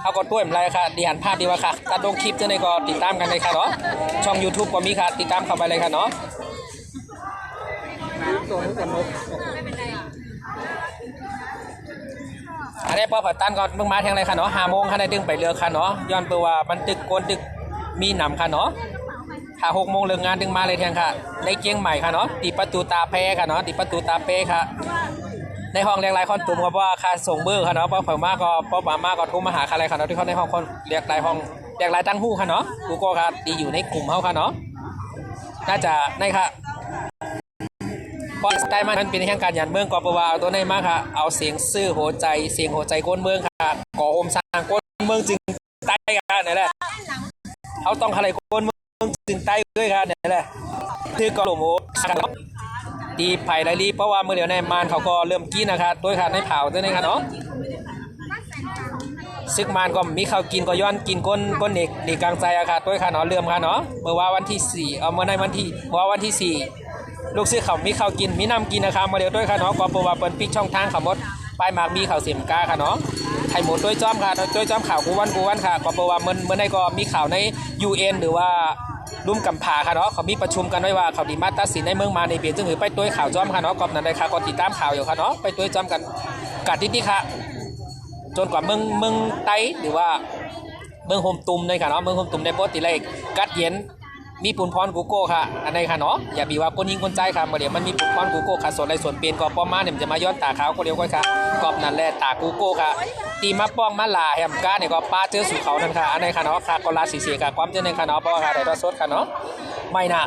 เขาก็ต้วยอะไรค่ะดีหันภาพดีว่าค่ะตัดลงคลิปจะในก็ติดตามกันเลยค่ะเนาะช่อง YouTube ก็มีค่ะติดตามเข้าไปเลยค่ะเนาะตัวนี้กับนกอันนี้พอผัดตันก็เพิ่งมาเที่ยงเลยค่ะเนาะ5 โมงค่ะได้ดึงไปเรือค่ะเนาะย้อนไปว่ามันตึกโกนตึกมีหนำค่ะเนาะถ้า6 โมงเลิกงานดึงมาเลยเที่ยงค่ะในเกียงใหม่ค่ะเนาะตีประตูตาแพค่ะเนาะตีประตูตาเปค่ะในห้องเรียกรายคอนตุ่มก็ว่าค่าส่งเบอร์ค่ะเนาะพอเผมาก็พอมาก็โทรมาหาค่ะอะไรค่ะเนาะที่เขาในห้องคนเรียกรายห้องเรียกรายตั้งหู้ค่ะเนาะกูก็ค่ะดีอยู่ในกลุ่มเขาค่ะเนาะน่าจะในค่ะพอสไตล์มันเป็นแห่งการยันเมืองกอปวาเอาตัวในมากค่ะเอาเสียงซื่อหัวใจเสียงหัวใจก้นเมืองค่ะก่อโอมสร้างก้นเมืองจึงใต้ค่ะนี่แหละเขาต้องอะไรก้นเมืองจึงใต้ด้วยค่ะนี่แหละคือกอหลงโอ้ดีไผ่ไรลีเพราะว่าเมื่อเดี๋ยวในมานเขาก็เริ่มกินนะคะด้วยค่ะในเผาด้วยนะคะเนาะซึกมานก็มีข้าวกินก็ย้อนกินก้นเด็กกลางใจอะค่ะด้วยค่ะเนาะเริ่มค่ะเนาะเมื่อว่าวันที่4เอาเมื่อในวันที่4ลูกซื้อเขามีข้าวกินมีน้ำกินนะคะมาเดี๋ยวด้วยค่ะเนาะก็เพราะว่าเปิดปิดช่องทางขับรถไปมากมีข่าวเสียมกาค่ะเนาะไข่หมูด้วยจ้อมค่ะด้วยจ้อมข่าวกูวันค่ะก็เพราะว่าเมื่อในก็มีข่าวใน UN หรือว่ารุ่มกำผาค่ะเนาะเขามีประชุมกันไว้ว่าเขาดีมาตัดสินในเมืองมาในเปลี่ยนจึงถือไปด้วยข่าวจ้อมค่ะเนาะก็นั่นเลยค่ะก็ติดตามข่าวอยู่ค่ะเนาะไปด้วยจ้อมกันกัดที่ค่ะจนกว่าเมืองไต้หรือว่าเมืองโฮมตุมในค่ะเนาะเมืองโฮมตุมในโบสติเลกกัดเย็นมีปุ่นพรกูโก้ค่ะอันนี้ค่ะเนาะอย่าบีว่าคนยิงคนใจค่ะเดี๋ยวมันมีปุ่นพรกูโก้ค่ะส่วนอะไรส่วนเปลี่ยนก็ป้อมมาเนี่ยมันจะมาย้อนตาขาวก็เรียกว่าค่ะกอบนั่นแหละตากูโก้ค่ะตีมาป้องมาลาแฮมก้าเนี่ยก็ป้าเจอสู่เขานั่นค่ะอันนี้ค่ะเนาะค่ะก็ลาสีค่ะความเจอในค่ะเนาะป้อค่ะแต่ตัวสดค่ะเนาะไม่น่า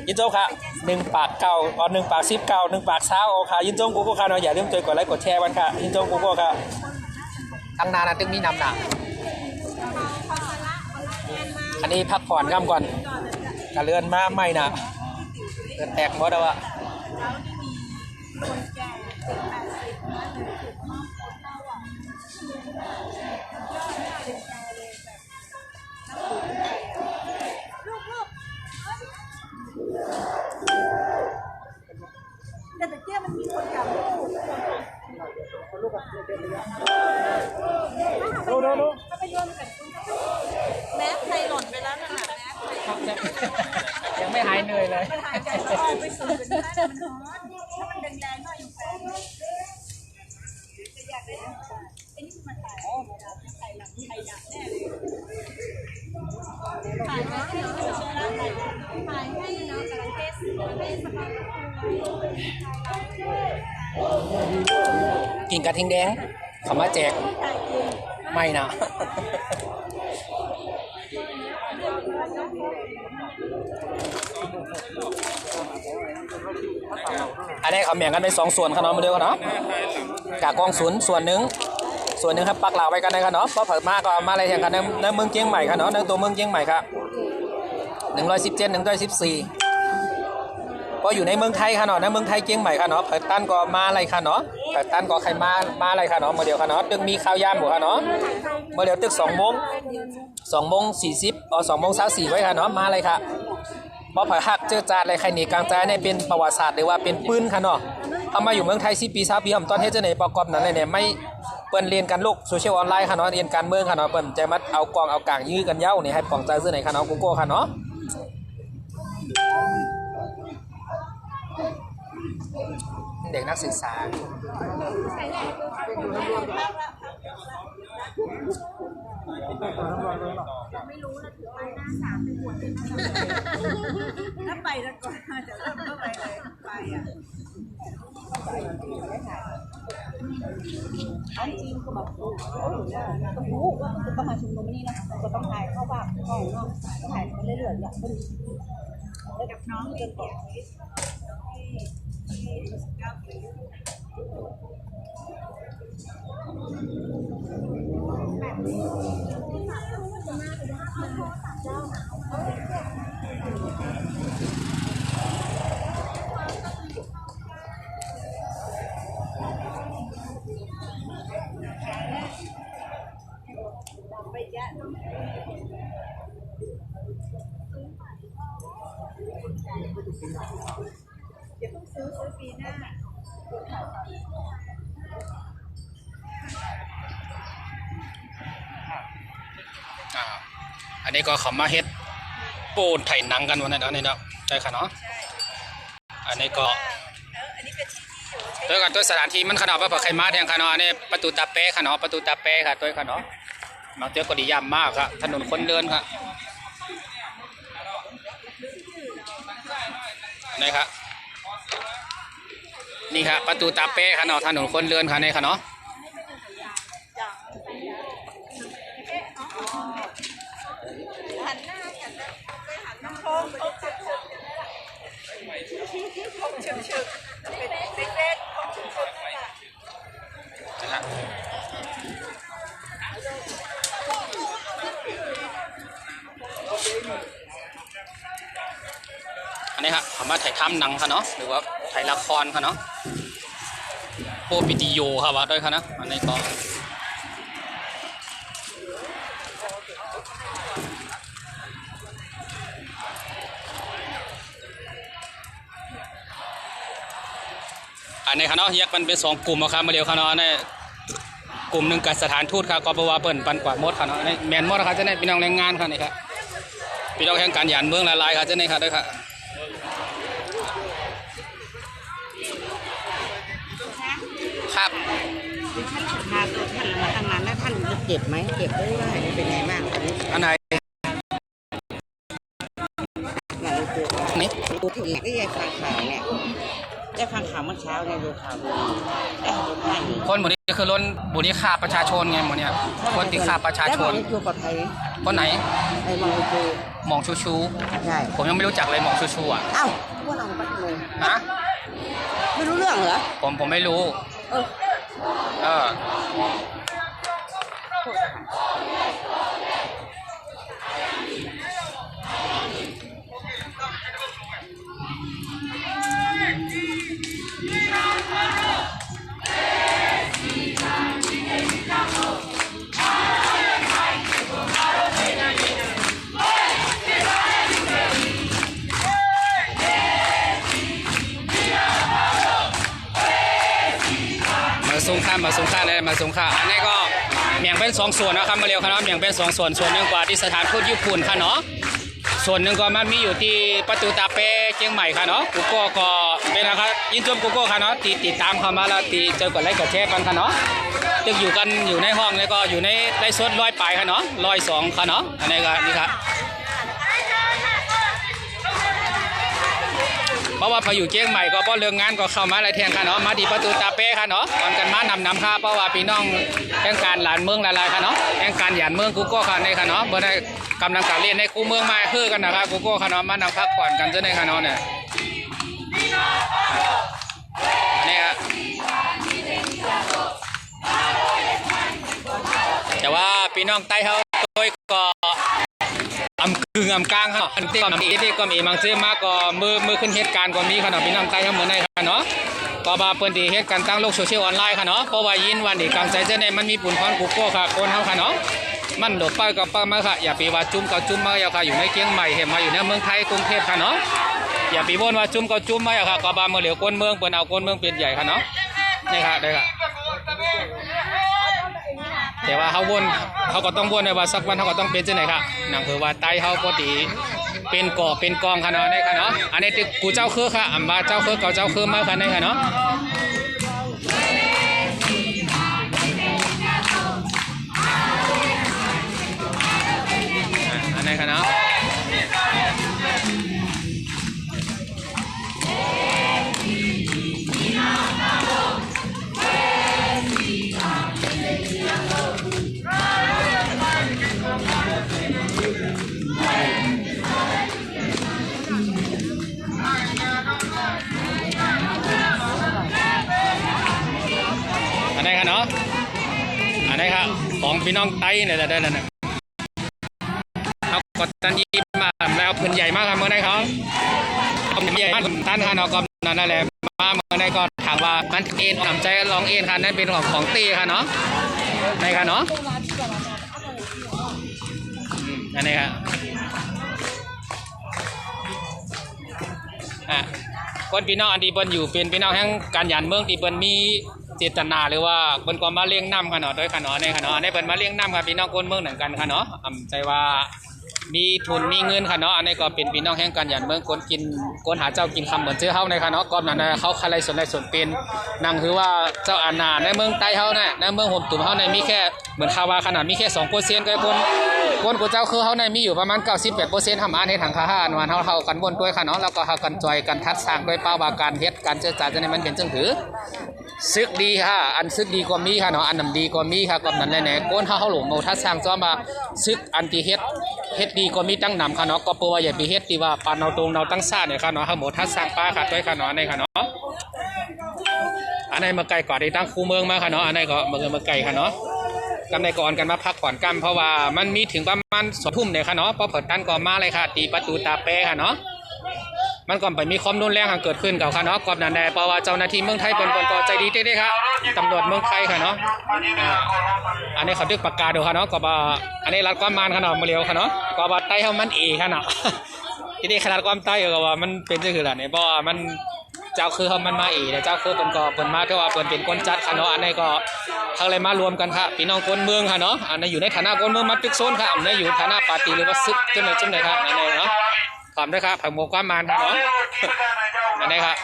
ยินจงค่ะ1 ปากเก่าอ๋อ1 ปาก10 เก่า1 ปากเช้าโอค่ะยินจงกูโก้ค่ะเนาะอย่าลืมกดไลค์กดแชร์วันค่ะยินจงกูโก้ค่ะตั้งนานนะตึงมีนำหนักอันนี้พักผ่อนง่ำก่อนกระเลือนมาไม่นะเลือนแตกหมดแล้วอะแต่ตะเกียบมันมีคนจับลูกก็ไปร่วมกันแม็กใครหล่นไปแล้วนั่นแหละแม็ก ยังไม่หายเหนื่อยเลย มันหายใจแล้วเอาไปสูดเป็นแค่มันร้อนถ้ามันแดงๆหน่อยอยู่แฟนจะอยากได้ไอ้นี่คือมันถ่ายถ่ายหลังถ่ายหนักแน่เลยถ่ายให้เนาะถ่ายให้เนาะกำลังเทสสภาพกินกระทิงแดงเขามาแจกไม่นะอันนี้เขาแบ่งกันเป็น2 ส่วนครับเนาะมาเดียวกันเนาะกากกองส่วนหนึ่งครับปักหลาไว้กันนะครับเนาะเพราะเผิดมากก็มาอะไรอย่างกันในเมืองเชียงใหม่ครับเนาะในตัวเมืองเชียงใหม่ครับ117 114ก็อยู่ในเมืองไทยค่ะเนาะในเมืองไทยเชียงใหม่ค่ะเนาะเผิดตั้นก็มาอะไรค่ะเนาะเผิดตั้นก็ใครมาอะไรค่ะเนาะมาเดียวค่ะเนาะตึกมีข้าวยามหมูค่ะเนาะมาเดียวตึก2 โมง40 2 โมง24ไว้ค่ะเนาะมาอะไรค่ะบ่ผ่าหักเจอจาดอะไรใครหนีกลางใจเนี่ยเป็นประวัติศาสตร์หรือว่าเป็นปืนค่ะเนาะเอามาอยู่เมืองไทย10 ปี20 ปีตอนเฮ็ดจะไหนประกอบนั้นเลยเนี่ยไม่เปิ้นเรียนกันโลกโซเชียลออนไลน์ค่ะเนาะเรียนการเมืองค่ะเนาะเปิ้นจะมาเอากองเอากลางยื้อกันเย้านี่ให้ปองใจซื่อไหนค่ะเนาะกูโก้ค่ะเนาะเด็กนักศึกษาไม่รู้นะถือไม้หน้าสามไปบวชเลยถ้าไปแล้วก่อนจะเริ่มเข้าไปเลยไปอ่ะอันจริงก็แบบโอ้โหต้องรู้ว่าต้องมาชุมนุมนี่นะก็ต้องถ่ายเข้าบ้านเข้าเนาะต้องถ่ายไปเรื่อยๆอย่าง กับน้องเองเนี่ยที่9 ปี ไปแยะอย่าเพิ่งซื้อปีหน้า อันนี้ก็เขามาเฮ็ดปูนไถหนังกันวันนี้เนาะนี่เนาะใช่ค่ะเนาะอันนี้ก็ อันนี้เป็นที่อยู่ใช้ ตัวกันตัวสถานที่มันขนาดว่าใครมาแทงค่ะเนาะอันนี้ประตูตาเป้ค่ะเนาะประตูตาเป้ค่ะตัวค่ะเนาะมาเจอก็ดียามมากครับถนนคนเดินค่ะนี่ครับนี่ครับประตูตาเป้ค่ะเนาะถนนคนเดินค่ะนี่ค่ะเนาะ หันหน้าไปหันน้ำโค้งไปเชิงเป็นเฟซของชุมชนนั่นแหละ นะครับอันนี้ครับเขามาถ่ายทำหนังค่ะเนาะหรือว่าถ่ายละครค่ะเนาะโปรปิติโยค่ะว่าด้วยค่ะนะอันนี้ก็อันนี้ค่ะเนาะแยกมันเป็น2 กลุ่มครับมาเดียวค่ะเนาะในกลุ่มหนึ่งกับสถานทูตครับก็เพราะว่าเปิ่นปันกวาดมดค่ะเนาะในแมนมดนะครับจะในพี่น้องแรงงานค่ะนี่ครับพี่น้องแห่งการหยานเมืองละลายค่ะจะในค่ะด้วยค่ะ ครับ พาตัวท่านมาทำงานแล้วท่านจะเจ็บไหมเจ็บได้ว่าเป็นไงบ้างตอนนี้ อันไหน อย่างเราเจอว่า นี่ ดูที่ได้ยายฟังข่าวเนี่ยได้ฟังข่าวเมื่อเช้าเนี่ยดูข่าวได้เห็นได้อีก คนหมดนี้คือล้นบุรีฆ่าประชาชนไงหมดเนี่ยคนที่ฆ่าประชาชน แล้วมองในตัวปลอดภัยไหม คนไหน ไอ้มองในตัว หม่องชูชู ใช่ ผมยังไม่รู้จักเลยหม่องชูชูอ่ะ เอ้าพวกเราบัดเลย นะ ไม่รู้เรื่องเหรอ ผมไม่รู้ เออ เออมาสูงค่ามาสูงค่าเลยมาสูงค่าอันนี้ก็แบ่งเป็น2 ส่วนนะครับมาเร็วครับแบ่งเป็น2 ส่วนส่วนหนึ่งกว่าที่สถานทูตญี่ปุ่นค่ะเนาะส่วนหนึ่งก็มันมีอยู่ที่ประตูตาเป้เชียงใหม่ค่ะเนาะกูก็เป็นนะครับยินชมกูก็ค่ะเนาะติดตามเข้ามาแล้วเจอกดไลค์กดแชร์กันค่ะเนาะตึกอยู่กันอยู่ในห้องแล้วก็อยู่ในไลฟ์สด100 ปลายค่ะเนาะ102ค่ะเนาะอันนี้ก็นี่ครับเพราะว่าพออยู่เชียงใหม่ก็พอเรื่องงานก็เข้ามาอะไรแทนค่ะเนาะมาที่ประตูตาเป้ค่ะเนาะตอนกันมานำค่ะเพราะว่าพี่น้องแห่งการหลานเมืองละลายค่ะเนาะแห่งการหยานเมืองกูก็ค่ะในค่ะเนาะเมื่อได้กำลังการเรียนในคูเมืองมาคือกันนะครับกูก็ค่ะเนาะมานำพักผ่อนกันจะในค่ะเนาะเนี่ยนี่ครับแต่ว่าพี่น้องใต้เขาตัวก็อำกึ่งอำกลางครับอันที่ก็มีบางซื้อมากก็มือขึ้นเหตุการณ์ก็มีขนาดพี่น้องใต้ทั้งหมดในค่ะเนาะก็มาเปิดดีเหตุการณ์ตั้งโลกโซเชียลออนไลน์ค่ะเนาะเพราะว่ายินวันนี้กลางใจเจ้าในมันมีปุ่นพรกูโก้ค่ะคนเขาค่ะเนาะมันโดดไปกับป้ามาค่ะอย่าไปว่าจุ่มกับจุ่มมาอย่าค่ะอยู่ในเชียงใหม่เห็นมาอยู่ในเมืองไทยกรุงเทพค่ะเนาะอย่าไปบ่นว่าจุ่มกับจุ่มมาอย่าค่ะก็บาเมื่อเหลียวก้นเมืองเปิดเอาก้นเมืองเป็นใหญ่ค่ะเนาะนี่ค่ะได้ค่ะแต่ว่าเขาวนเขาก็ต้องวนในว่าสักวันเขาก็ต้องเป็นที่ไหนครับนั่นคือว่าไตเขาปกติเป็นก่อเป็นกองค่ะเนาะนี่ค่ะเนาะอันนี้ที่กูเจ้าคือค่ะอันว่าเจ้าคือเก่าเจ้าคือมาค่ะนี่ค่ะเนาะอันนี้ค่ะเนาะ นี้ครับของพี่น้องไต้เนี่ยได้แล้วนะเอากดตันยีมาแล้วพื้นใหญ่มากครับเมื่อไหร่เขาใหญ่มากท่านค่ะเนาะก็นั่นแหละมาเมื่อไหร่ก็ถามว่ามันเอ็นหนำใจลองเอ็นค่ะนั่นเป็นของตีค่ะเนาะในค่ะเนาะอันนี้ครับคนพี่น้องอันดีเปิ้นอยู่เป็นพี่น้องแห่งการหยันเมืองที่เปิ้นมีเจตนาหรือว่าเปิ้นก็มาเลี้ยงน้ำค่ะเนาะโดยค่ะเนาะในค่ะเนาะในเปิ้นมาเลี้ยงน้ำค่ะพี่น้องคนเมืองเหมือนกันค่ะเนาะใจว่ามีทุนมีเงินค่ะเนาะอันนี้ก็เป็นพี่น้องแห่งการหยันเมืองคนกินคนหาเจ้ากินคำเหมือนเจ้าเฮาในค่ะเนาะก่อนนั้นเขาใครส่วนเป็นนั่งคือว่าเจ้าอาณาในเมืองใต้เฮาเนี่ยในเมืองห่มตุ่มเฮาเนี่ยมีแค่เหมือนคาวาขนาดมีแค่ 2% ก็คนกูเจ้าคือเฮาเนี่ยมีอยู่ประมาณ 98% ทำอันเฮ็ดทางค่าอาหารเฮากันบนด้วยค่ะเนาะแล้วก็เฮากันจอยกันทัดสร้างด้วยเป้าว่าการเฮ็ดการเจรจาจะในมันเป็นจังถือซึกดีค่ะอันซึกดีกว่ามีค่ะเนาะอันนำดีกว่ามีค่ะกับนั้นแหละก้นเฮาหลงโมทัดสร้างซ้อมมาซึกอันที่เฮ็ดดีกว่ามีตั้งนำค่ะเนาะก็เปว่าอย่าไปเฮ็ดที่ว่าปานเอาตรงเอาตั้งซ่าเนี่ยค่ะเนาะเฮาโมทัดสร้างป้าค่ะด้วยค่ะเนาะในค่ะเนาะอันไหนมาไกลกว่าได้ตั้งคูเมืองมาค่ะเนาะอันไหนก็มาไกลค่ะเนาะกำในก่อนกันมาพักผ่อนกันเพราะว่ามันมีถึงประมาณ2 ทุ่มเนี่ยค่ะเนาะพอเปิดตั้นก็มาเลยค่ะตีประตูตาแปค่ะเนาะมันก่อนไปมีความรุนแรงเกิดขึ้นกับค่ะเนาะก่อนนั้นได้เพราะว่าเจ้าหน้าที่เมืองไทยเป็นคนก็ใจดีได้ครับตำรวจเมืองไทยค่ะเนาะอันนี้เขาดึกปากกาดูค่ะเนาะก็ว่าอันนี้รัดความมันค่ะเนาะมาเร็วค่ะเนาะก็ว่าไต้เขามันเอค่ะเนาะที่นี่ขนาดความไต้ก็ว่ามันเป็นจะคืออะไรเนี่ยเพราะว่ามันเจ้าคือเขามันมาเอแต่เจ้าคือเป็นก็เป็นมาที่ว่าเป็นคนจัดค่ะเนาะอันนี้ก็ทั้งเลยมารวมกันค่ะพี่น้องคนเมืองค่ะเนาะอันนี้อยู่ในฐานะคนเมืองมาตึกโซนค่ะอันนี้อยู่ฐานะปาร์ตี้หรือว่าซึกจังไหนครับอันนี้เนาะขอบด้วยครับผักหมูความมันเนาะอันนี้ครับ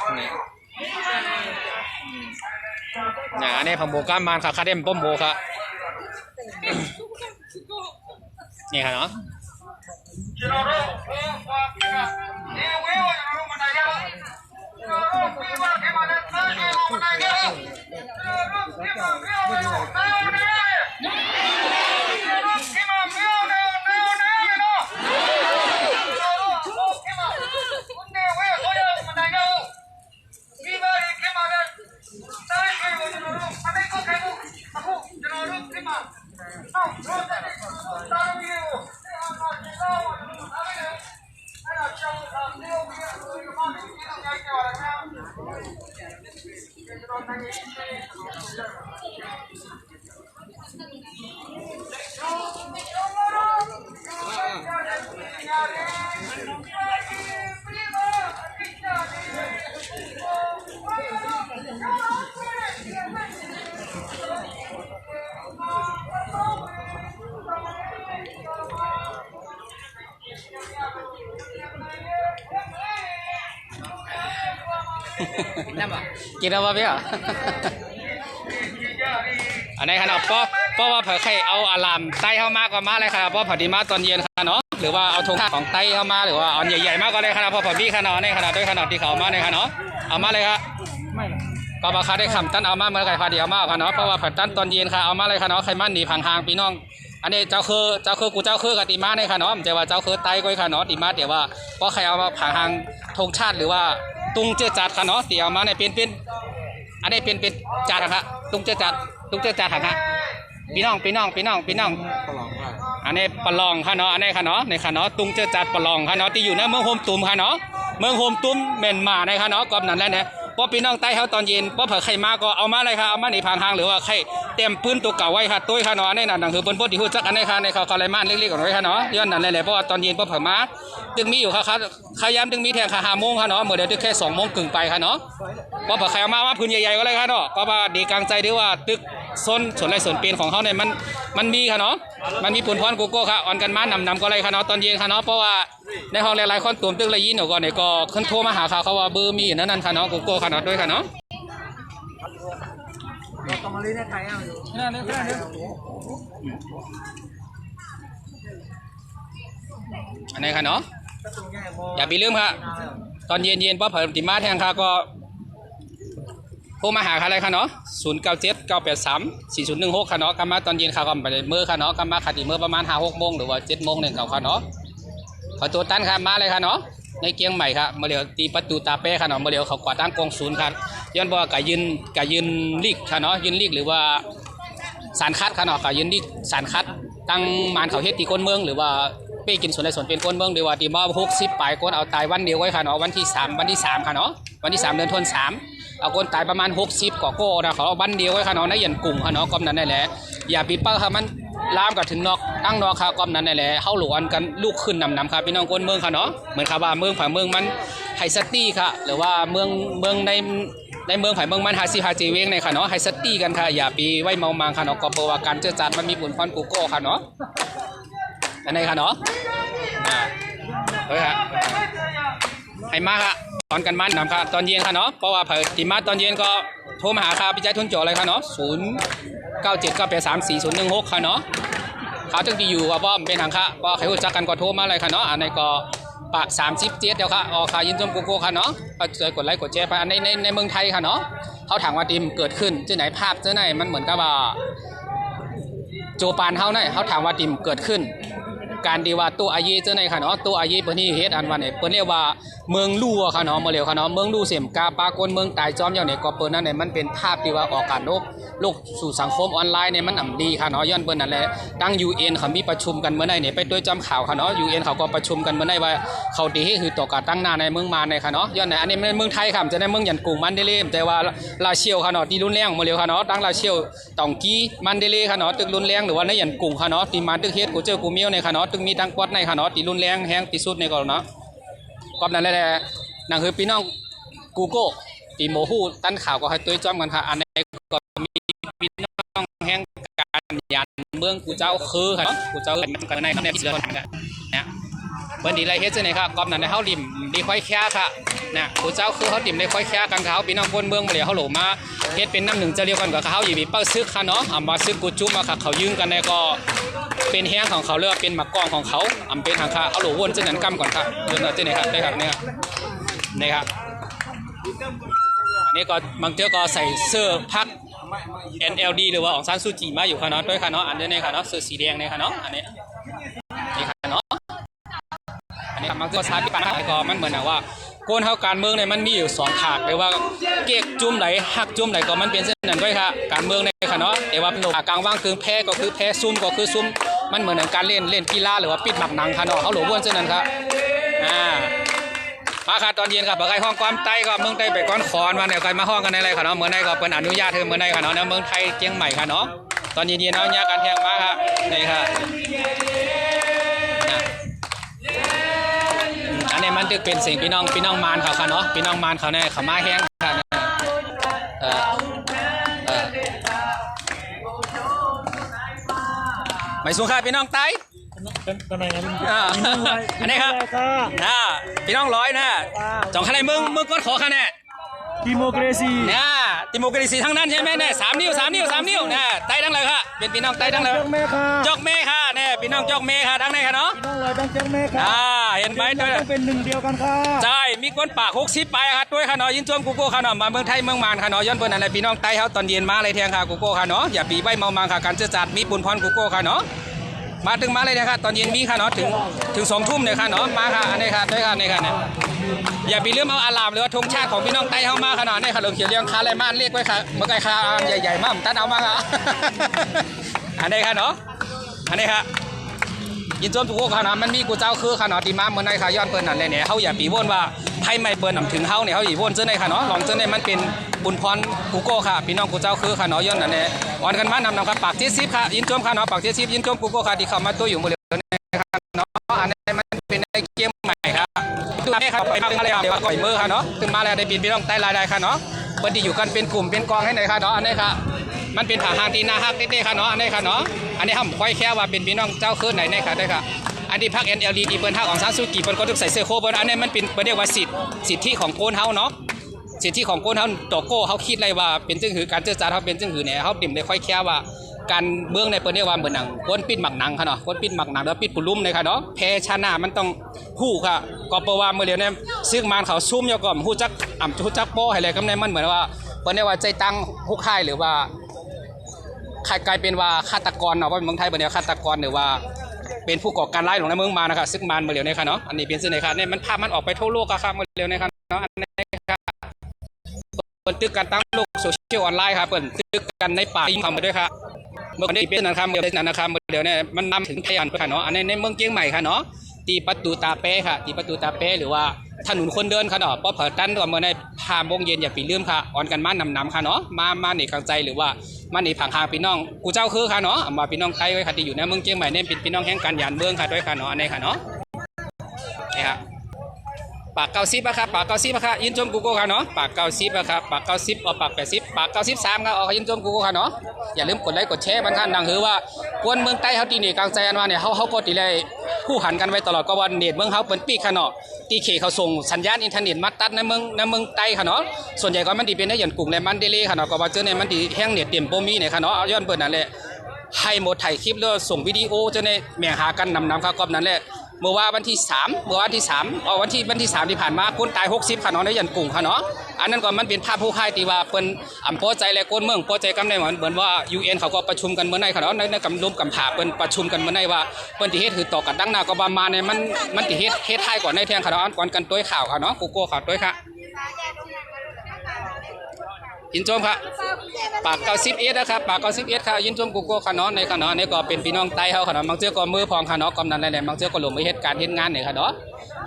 อันนี้ผักหมูความมันค่ะคาเดมป้มโบค่ะนี่ค่ะเนาะกินแล้วป่ะพี่อ่ะอันนี้ครับเพราะว่าเผื่อใครเอาอะลามไต้เข้ามาก็มาเลยครับเพราะพอดีมาตอนเย็นค่ะเนาะหรือว่าเอาธงของไต้เข้ามาหรือว่าอันใหญ่ๆมากก็เลยครับเพราะพอพี่ขนาดในขนาดด้วยขนาดที่เขามาในขนาดเอามาเลยครับก็มาคาได้คำตั้นเอามาเมื่อไก่พอดีเอามาค่ะเนาะเพราะว่าผัดตั้นตอนเย็นค่ะเอามาเลยค่ะเนาะใครมั่นหนีพังหางพี่น้องอันนี้เจ้าคือกูเจ้าคือกับตีมาในค่ะเนาะแต่ว่าเจ้าคือไต้ก็ค่ะเนาะตีมาเดี๋ยวว่าเพราะใครเอามาพังหางธงชาติหรือว่าตุงเจือจัดค่ะเนาะเดี๋ยวมาในเป็นอันนี้เป็นจัดค่ะตุงเจือจัดค่ะพี่น้องอันนี้ปลองค่ะเนาะอันนี้ค่ะเนาะในค่ะเนาะตุงเจือจัดปลองค่ะเนาะที่อยู่ในเมืองโฮมตุ่มค่ะเนาะเมืองโฮมตุ่มเมียนมาในค่ะเนาะก็นั่นแหละเนี่ยเพราะพี่น้องใต้เขาตอนเย็นเพราะเผื่อใครมาก็เอามาเลยค่ะเอามาในพังหางหรือว่าใครเต็มพื้นตัวเก่าไว้ค่ะตัวค่ะเนาะอันนี้นั่นคือเป็นพวกที่พูดจักอันนี้ค่ะในเขาอะไรมาเล็กๆของไว้ค่ะเนาะย้อนนั่นแหละเพราะว่าตอนเย็นเพราะเผื่อมาตึงมีอยู่ค่ะขย้ำตึงมีแทง5 โมงค่ะเนาะเมื่อเดี๋ยวแค่2 โมงครึ่งไปค่ะเนาะเพราะเผื่อใครเอามาพื้นใหญ่ๆก็เลยค่ะเนาะก็ว่าดีกลางใจด้วยว่าตึกส่วนไรส่วนเป็นของเขาเนี่ยมันมีค่ะเนาะมันมีปุ่นพรโกโก้ค่ะออนกันมานำก็เลยค่ะเนาะตอนเย็นค่ะเนาะเพราะว่าในห้องหลายๆคนตุ่มตึกเลยยินเดี๋ยวก่อนเนี่ยก็ขึ้นโทรมาหาเขาว่าเบอร์มีนั่นค่ะเนาะโกโก้ค่ะเนาะด้วยค่ะเนาะอันนี้ค่ะเนาะอย่าไปลืมค่ะตอนเย็นๆเพราะเผื่อติมาแทงค่ะก็โทรมาหาอะไรค่ะเนาะ0979834016ค่ะเนาะกลับมาตอนเย็นค่ะก็ไปเมื่อค่ะเนาะกลับมาขัดอีเมื่อประมาณ5-6 โมงหรือว่า7 โมง1ค่ะเนาะขอตัวตั้นค่ะมาเลยค่ะเนาะในเกียงใหม่ครับมาเดี๋ยวตีประตูตาเป้ค่ะเนาะมาเดี๋ยวเขากวาดตั้งกองศูนย์ครับย้อนบอกกะยืนลีกค่ะเนาะยืนลีกหรือว่า สารคัดค่ะเนาะค่ะยืนที่สารคัดตั้งมานเขาเฮ็ดตีก้นเมืองหรือว่าเป้กินส่วนในส่วนเป็นก้นเมืองหรือว่าตีมอบ60ปลายก้นเอาตายวันเดียวไว้ค่ะเนาะวันที่3ค่ะเนาะวันที่3เดือนธันวาคมเอาก้นตายประมาณ60ก่อโก้นะเขาเอาวันเดียวไว้ค่ะเนาะในยันกลุ่มค่ะเนาะกอมนั้นนั่นแหละอย่าปิดปากค่ะมันลามกับถึงนอกตั้งนอกค่ะกอมนั้นนั่นแหละเฮาหลวนกันลูกขึ้นนำค่ะพี่น้องก้นเมืองค่ะเนาะเหมือนค่ะว่าเมืองฝ่ายเมืองมันไฮสตี้ค่ะหรือว่าเมืองในเมืองไผ่เมืองมันหาซีหาจีเวงในค่ะเนาะไฮสตี้กันค่ะอย่าปีไว้เมามังค่ะเนาะก็เพราะว่าการเจอจัดมันมีผลพรกูโก้ค่ะเนาะอันไหนค่ะเนาะเฮ้ยค่ะให้มาค่ะตอนกันมันนำค่ะตอนเย็นค่ะเนาะเพราะว่าเผื่อทีมาตอนเย็นก็โทรมาหาค่ะพี่ใจทุนโจเลยค่ะเนาะ0979834016ค่ะเนาะเขาจึงที่อยู่ว่าป้อมเป็นทางค่ะพอใครรู้จักกันก็โทรมาเลยค่ะเนาะอันนี้ก็ปาก37เดียวค่ะออกค่ะยินจมกูโก้ค่ะเนาะก็เจอกดไลค์กดแชร์ไปในเมืองไทยค่ะเนาะเขาถามว่าทีมเกิดขึ้นที่ไหนภาพที่ไหนมันเหมือนกับว่าโจปานเขาเนี่ยเขาถามว่าทีมเกิดขึ้นการดีว่าตัวอายีเจ้าไหนค่ะเนาะตัวอายีเปิ้นนี่เฮ็ดอันว่าเนี่ยเปิ้นเรียกว่าเมืองลู่ค่ะเนาะมาเร็วค่ะเนาะเมืองลู่เสียมกาปากนเมืองตายจอมอย่างเนี่ยก็เปิ้นนั่นเนี่ยมันเป็นภาพที่ว่าออกการโลกสู่สังคมออนไลน์เนี่ยมันอ่ำดีค่ะเนาะย้อนเปิ้นนั่นแหละตั้ง UN เขามีประชุมกันเมื่อไหร่เนี่ยไปด้วยจำข่าวค่ะเนาะ UN เขาก็ประชุมกันเมื่อไหร่ว่าเขาดีให้คือต่อการตั้งหน้าในเมืองมานในค่ะเนาะย้อนเนี่ยอันนี้เมืองไทยค่ะจะได้เมืองยันกรุงมันเดเลแต่ว่าลาเชียวค่ะเนาะที่รุนแรงมาเร็วค่ะเนาะตั้งลาเชียวตองกี้มันเดเลค่ะเนาะตึกรุนแรงหรือว่าในยันกรุงค่ะเนาะที่มันตึกเฮ็ดกูเจอกูเมียวในค่ะเนาะตึกมีตั้งกวดในค่ะเนาะที่รุนแรงแห้งที่สุดในก่อนเนาะก็นั่นแหละนั่นคือพี่น้องกูโก้ตีโมฮูตั้นข่าวก็ให้ตัวจอมกันค่ะอันนี้ก็มีพี่น้องแห่งการยันเมืองกูเจ้าคือค่ะกูเจ้าเป็นกันในคำนี้ที่เราทำกันเนี่ยเมื่อดีไรเฮ็ดจะไหนครับกอมนั่นให้เขาดิ่มดีค่อยแค่ค่ะเนี่ยกูเจ้าคือเขาดิ่มได้ค่อยแค่กันเขาพี่น้องคนเมืองมาเลยเขาหลงมาเฮ็ดเป็นน้ำหนึ่งจะเรียกกันกับเขาอยู่มีเป้าซึกค่ะเนาะเอามาซึกกูจุ๊บมาค่ะเขายืงกันในก็เป็นแห้งของเขาเรียกว่าเป็นหมักกองของเขาเป็นทางค่ะเขาหลงวนจะนั้นกำก่อนค่ะเดินจะไหนครับได้ครับเนี่ยนี่ครับอันนี้ก็บางเจ้าก็ใส่เสื้อพัก NLD หรือว่าอองซานซูจีมาอยู่ค่ะเนาะด้วยค่ะเนาะอันนี้ค่ะเนาะเสื้อสีแดงเนี่ยค่ะเนาะอันนี้นี่ค่ะเนาะอันนี้บางเจ้าชาติที่ปานก็มันเหมือนว่าโกนเท่าการเมืองเนี่ยมันมีอยู่2ขาดเลยว่าเก๊กจุ่มไหลหักจุ่มไหลก็มันเป็นเส้นนั้นด้วยค่ะการเมืองเนี่ยค่ะเนาะแต่ว่าเป็นกลางว่างคือแพ้ก็คือแพ้ซุ่มก็คือซุ่มมันเหมือนการเล่นกีฬาหรือว่าปิดหมักหนังค่ะเนาะเขาหลงวนเส้นนั้นครับมาค่ะตอนเย็นครับใครห้องความใต้ก็เมืองใต้ไปก้อนขอนมาเนี่ยใครมาห้องกันในไรค่ะเนาะเมืองใดก็เป็นอนุญาตให้เมืองใดค่ะเนาะเมืองไทยเชียงใหม่ค่ะเนาะตอนเย็นๆเนาะยาการแทงมาค่ะนี่ค่ะอันนี้มันจะเป็นสิ่งพี่น้องมารเขาค่ะเนาะพี่น้องมารเขาเนี่ยเขามาแห้งค่ะไม่สูงค่ะพี่น้องใต้อันนี้ครับพี่น้องร้อยนะจองคะแนนมึงก้นขอคะแนนดิโมคราซีดิโมคราซีทั้งนั้นใช่ไหมเนี่ย3 นิ้วเนี่ยใต้ทั้งเลยค่ะเป็นพี่น้องใต้ทั้งเลยจอกเมฆค่ะเนี่ยพี่น้องจอกเมฆค่ะทั้งในค่ะเนาะพี่น้องร้อยตั้งจอกเมฆค่ะเห็นไหมต้องเป็นหนึ่งเดียวกันค่ะใช่มีก้นปาก60ไปค่ะด้วยค่ะเนาะยินจมกูโก้ค่ะเนาะมาเมืองไทยเมืองมานค่ะเนาะย้อนเปิ้นอะไรพี่น้องใต้เขาตอนเย็นมาเลยแทงค่ะกูโก้ค่ะเนาะอย่าปีใบเมามังค่ะการเจอจัดมีปุ่นพรกูโก้ค่ะเนาะมาถึงมาเลยนะครับตอนเย็นมีค่ะเนาะถึง2 ทุ่มเนี่ยค่ะเนาะมาค่ะอันนี้ค่ะด้วยค่ะนี่ค่ะเนี่ยอย่าไปลืมเอาอาลามหรือว่าธงชาติของพี่น้องใต้เข้ามาขนาดนี้ค่ะเหลืองเขียวเรียงคาไรม่านเรียกไว้ค่ะเมื่อไก่คาใหญ่ๆมากท่านเอามาค่ะอันนี้ค่ะเนาะอันนี้ค่ะยินจมถูกค่ะเนาะมันมีกูเจ้าคือค่ะเนาะตีมาเมื่อไหร่ค่ะย้อนเปิ้นนั่นเลยเนี่ยเขาอย่าปีวนว่าไพ่ไม่เปิ้นนำถึงเขาเนี่ยเขาอย่าวนเจ้าในค่ะเนาะลองเจ้าในมันเป็นบุญพรกูโก้ค่ะพี่น้องกูเจ้าคือค่ะเนาะย้อนนั่นเนี่ยอ่อนกันมานำครับปาก70ค่ะยินจมค่ะเนาะปาก70ยินจมกูโก้ค่ะที่เข้ามาตัวอยู่หมดเลยนะครับเนาะอันนี้มันเป็นในเกมใหม่ครับตัวนี้ครับไปมาแล้วเดี๋ยวก่อยมือค่ะเนาะถึงมาแล้วได้บินพี่น้องใต้ลายได้ค่ะเนาะเปิ้นที่อยู่กันเป็นกลุ่มเป็นกองให้ไหนค่ะเนาะอันนี้ค่ะมันเป็นทหารที่น่าฮักเด้ๆค่ะเนาะอันนี้ค่ะเนาะอันนี้ห้ามค่อยแค่ว่าเป็นพี่น้องเจ้าคือไหนในค่ะได้ค่ะอันที่พรรค NLD ที่เปิ้นฮักของซานซูกีเปิ้นก็ต้องใส่เสื้อโค้ทอันนี้มันเป็นเรียกว่าสิทธิของโกนเฮาเนาะสิทธิของโกนเฮาตโก้เขาคิดเลยว่าเป็นจึงหือการเจรจาเขาเป็นจึงหือเนี่ยเขาดิ่มได้ค่อยแค่ว่าการเบื้องในเปิ้นเรียกว่าเหมือนหนังก้นปิดหมักหนังค่ะเนาะก้นปิดหมักหนังแล้วปิดปุลุ่มเลยค่ะเนาะแพ้ชนะมันต้องฮู้ค่ะก็เพราะว่าเมื่อเร็วเนี่ยซึ่งมารเขาซุ่มยก่อมฮู้จักฮู้จักโป้ให้เลยกำในมันเหมือนว่าเปิ้นเรียกว่าใจตั้งฮุกค่ายหรือว่ากลายเป็นว่าฆาตกรเนาะว่าเมืองไทยเป็นฆาตกรหรือว่าเป็นผู้ก่อการร้ายของในเมืองมานะครับซึ่งมันเมื่อเร็วเนี่ยค่ะเนาะอันนี้เป็นสิ่งไหนครับเนี่ยมันภาพมันออกไปทั่วโลกครับเมื่อเร็วเนี่ยครับเนาะอันนี้ครับเปิดตึกกันตั้งโลกโซเชียลออนไลน์ครับเปิดตึกกันในป่ายิงเขามาด้วยครับ เมื่อก่อนที่เป็นนะครับเมื่อเป็นนะครับเดี๋ยวเนี่ยมันนำถึงพยานค่ะเนาะอันนี้ในเมืองเชียงใหม่ค่ะเนาะตีประตูตาเป้ค่ะตีประตูตาเป้หรือว่าถนนคนเดินค่ะเนาะเพราะเผอตันตัวเมื่อใน5 โมงเย็นอย่าปีลืมค่ะออนกันมานำค่ะเนาะมาในกลางใจหรือว่ามาในผังหางพี่น้องกูเจ้าคือค่ะเนาะมาพี่น้องไต้ไว้ค่ะที่อยู่ในเมืองเชียงใหม่เนี่ยเป็นพี่น้องแห่งการยานเมืองค่ะด้วยค่ะเนาะอันนี้ค่ะเนาะนี่ค่ะปาก90ครับปาก90ครับยินชมกูโก้ค่ะเนาะปาก90ครับปาก90เอาปาก80ปาก93ครับเอายินชมกูโก้ค่ะเนาะอย่าลืมกดไลค์กดแชร์มันค่ะดังคือว่าคนเมืองใต้เฮาตีนี่กลางใจอันว่าเนี่ยเฮาก็ตีเลยคู่หันกันไว้ตลอดก็ว่าเน็ตเมืองเฮาเปิ้นปีกค่ะเนาะตีเคเขาส่งสัญญาณอินเทอร์เน็ตมาตัดในเมืองใต้ค่ะเนาะส่วนใหญ่ก็มันสิเป็นในอย่างกลุ่มในมันเดลีค่ะเนาะก็ว่าเจอในมันสิแห้งเน็ตเต็มบ่มีเนี่ยค่ะเนาะเอาย้อนเปิ้นนั่นแหละให้หมดถ่ายคลิปแล้วส่งวิดีโอเจอในแม่งหากันนำครับก็นั่นแหละเมื่อวันที่3วันที่3ที่ผ่านมาคนตาย60ค่ะเนาะในยันกลุ่มค่ะเนาะอันนั้นก็มันเป็นภาพผู้ค่ายที่ว่าเปิ้นอำพอใจและคนเมืองพอใจกันได้เหมือนว่า UN เขาก็ประชุมกันเมื่อไหร่ค่ะเนาะในกำลุมกำผาเปิ้นประชุมกันเมื่อไหร่ว่าเปิ้นสิเฮ็ดคือต่อกันดังหน้าก็ประมาณเนี่ยมันสิเฮ็ดให้ก่อนในแทงค่ะเนาะก่อนกันต้วยข่าวค่ะเนาะกูโก้ข่าวต้วยค่ะยินชมครับปาก91นะครับปาก91ค่ะยินชมกูโก้ค่ะเนาะในค่ะเนาะนี่ก็เป็นพี่น้องใต้เฮาค่ะเนาะบางเทื่อก็มือพองค่ะเนาะกำนันแหละบางเทื่อก็ลงไปเฮ็ดการเฮ็ดงานนี่ค่ะเนาะ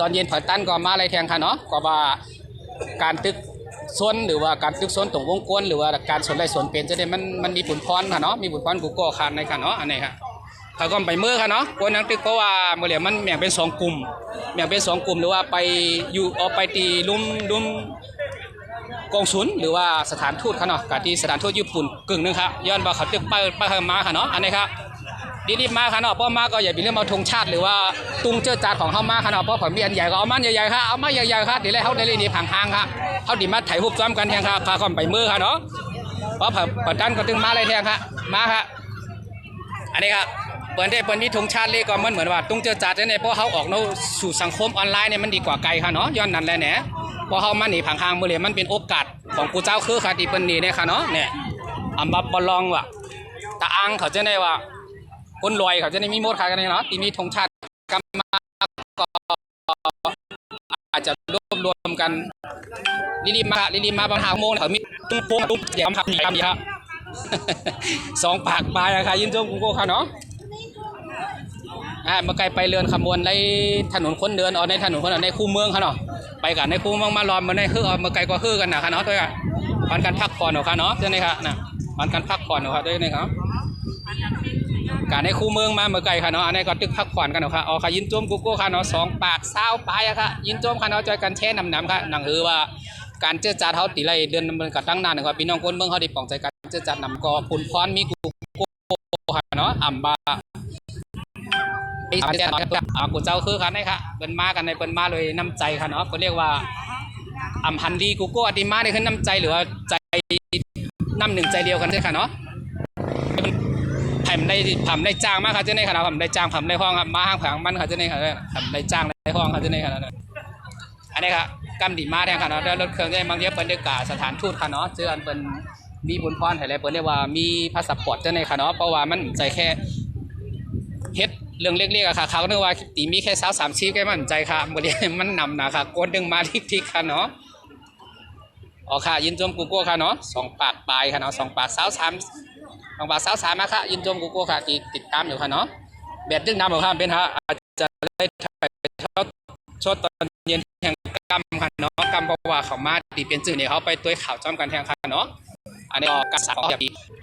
ตอนเย็นเผาตันก็มาอะไรแทงค่ะเนาะก็ว่าการตึกซนหรือว่าการตึกซนตรงวงกลมหรือว่าการสนไรสนเป็นจะได้มันมีผลพรค่ะเนาะมีผลพรกูโก้ค่ะในค่ะเนาะอันนี้ค่ะเขาก็ไปมือค่ะเนาะคนนั้นตึกเพราะว่าเมื่อเหลี่ยมันแบ่งเป็น2 กลุ่มแบ่งเป็น2 กลุ่มหรือว่าไปอยู่เอาไปตีลุ่มกองศูนย์หรือว่าสถานทูตค่ะเนาะกับที่สถานทูตญี่ปุ่นกึ่งนึงครับย้อนว่าเขาตึกไปมาค่ะเนาะอันนี้ครับรีบมาค่ะเนาะเพราะมาก็อย่าไปเรื่องเอาธงชาติหรือว่าตุงเจ้าจาดของเขามาค่ะเนาะเพราะผมมีอันใหญ่ก็เอามันใหญ่ๆค่ะเอามาใหญ่ๆค่ะเดี๋ยวเขาได้เรียนผังทางค่ะเขาดีมาถ่ายรูปซ้อมกันแทงค่ะพาก่อนไปมือค่ะเนาะเพราะผมดันก็ตึงมาอะไรแทงค่ะมาค่ะอันนี้ครับเปิดมีธงชาติเลยก็เหมือนว่าตุงเจ้าจาดเนี่ยเพราะเขาออกโน้สู่สังคมออนไลน์เนี่ยมันดีกว่าไกลค่ะเนาะย้อนนั่นแหละเนี่ยพอเขามาหนีผังทางมือเลยมันเป็นโอกาสของกูเจ้าคือค่ะที่เป็นหนีเนี่ยค่ะเนาะเนี่ยอัมบับบอลลองว่ะตาอังเขาจะได้ว่าคนรวยเขาจะได้มีโมดขายกันเนาะที่มีธงชาติกำมาก็อาจจะรวมกันรีบมาบาง5 โมงเขามีตุ้งโป่งตุ้งอย่าทำครับ2 ปากปลายอะค่ะยินชมกูโก้ค่ะเนาะเมื่อไกลไปเรือนขบวนในถนนคนเดินในถนนคนเดินในคูเมืองค่ะเนาะไปกันในคูเมืองมาล้อมมาในคือเมื่อไกลก็คือกันนะคะเนาะด้วยกันวันการพักผ่อนค่ะเนาะใช่ไหมครับนะวันการพักผ่อนค่ะด้วยนะครับการในคูเมืองมาเมื่อไกลค่ะเนาะอันนี้ก็ตึกพักผ่อนกันค่ะอ๋อค่ะยินจมกูโก้ค่ะเนาะ2 ปาก20 ปลายอะค่ะยินจมค่ะเนาะจอยกันแช่น้ำค่ะหนังคือว่าการเจรจาเขาตีไรเดือนมันกัดตั้งนานนะครับพี่น้องคนเมืองเขาได้ป้องใจการเจรจานำก็ผลพรมีกูโก้ค่ะเนาะอัมบากูเจ้าคือค่ะนี่ค่ะเปิ้นมากันในเปิ้นมาเลยน้ำใจค่ะเนาะเขาเรียกว่าอัมพันดีกูโก้อติมาได้ขึ้นน้ำใจหรือว่าใจน้ำหนึ่งใจเดียวกันใช่ค่ะเนาะผมได้จ้างมากค่ะเจ้าในค่ะผมได้จ้างผมได้ห้องมาห้างผังมันค่ะเจ้าในค่ะผมได้จ้างได้ห้องค่ะเจ้าในค่ะอันนี้ค่ะกำดิมาแทนค่ะเนาะรถเครื่องได้บางทีเปิ้นได้กาสถานทูตค่ะเนาะเจออันเปิ้นมีบุญพรให้อะไรเปิ้นเรียกว่ามีพาสปอร์ตเจ้าในค่ะเนาะเพราะว่ามันใจแค่เฮ็ดเรื่องเล็กๆอะค่ะเขาเรียกว่าตีมีแค่3 ชีพแค่มั่นใจค่ะบริเวณมันนำนะคะโกนดึงมาทิกค่ะเนาะอ๋อค่ะยินจมกูโก้ค่ะเนาะ2 ปากปลายค่ะเนาะ2 ปาก23มาค่ะยินจมกูโก้ค่ะติดตามอยู่ค่ะเนาะแบดดึงน้ำของข้ามเป็นฮะอาจจะได้ถ่ายชดตอนเย็นแห่งกรรมค่ะเนาะกรรมเพราะว่าเขามาตีเป็นสื่อเนี่ยเขาไปตัวข่าวจ้อมกันแทงค่ะเนาะอันนี้การสาวอย่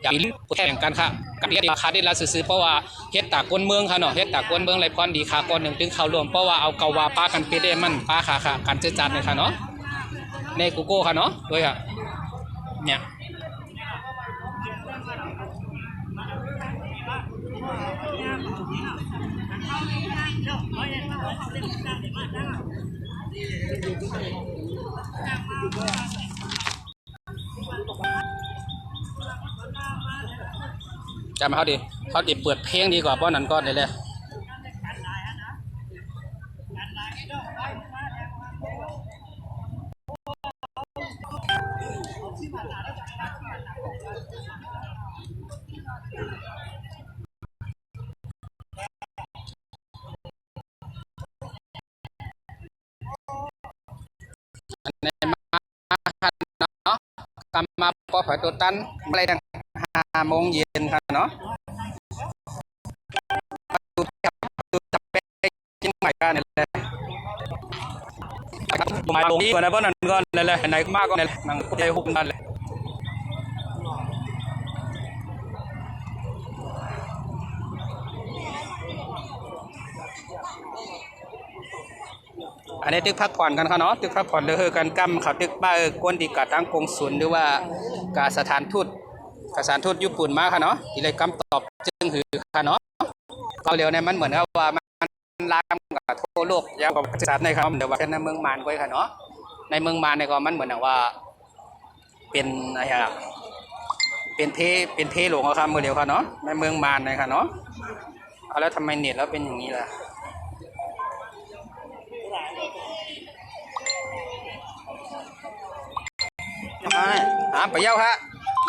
าลิ้นแข่งกันค่ะการเรียกราคาได้ละซื้อเพราะว่าเฮ็ดตากก้นเมืองค่ะเนาะเฮ็ดตากก้นเมืองไรพรดีค่ะก้อนหนึ่งถึงเข้ารวมเพราะว่าเอาเกาวาป้ากันเป็นได้มันป้าค่ะการเจรจาเลยค่ะเนาะในกูโก้ค่ะเนาะด้วยค่ะเนี่ยจำเขาดิเปิดเพลงดีกว่าเพราะนั้นก็ได้เลยในมาเนาะกำมาพอผ่าตัวตันอะไรต่าง5 โมงเย็นค่ะเนาะ เชียงใหม่กันนี่แหละมาลงที่ก่อนนะเพราะนั่นก็นั่นแหละไหนมากก็นั่นแหละนั่งใจหุบนั่นเลยอันนี้ตึกพักผ่อนกันครับเนาะตึกพักผ่อนเดือกันกำเขาตึกบ้านกวนดีกาตั้งกงสุลหรือว่าการสถานทูตญี่ปุ่นมาค่ะเนาะที่เลยคำตอบจึงหือค่ะเนาะก็เร็วเนี่ยมันเหมือนกับว่ามันลามกับทั่วโลกยาวกับประชาชนในครับเดี๋ยวว่าในเมืองมานไว้ค่ะเนาะในเมืองมานเนี่ยก็มันเหมือนว่าเป็นอะไรอะเป็นเพหลวงครับเมื่อเดียวค่ะเนาะในเมืองมานเลยค่ะเนาะเอาแล้วทำไมเน็ตแล้วเป็นอย่างนี้ล่ะไปเย้าฮะ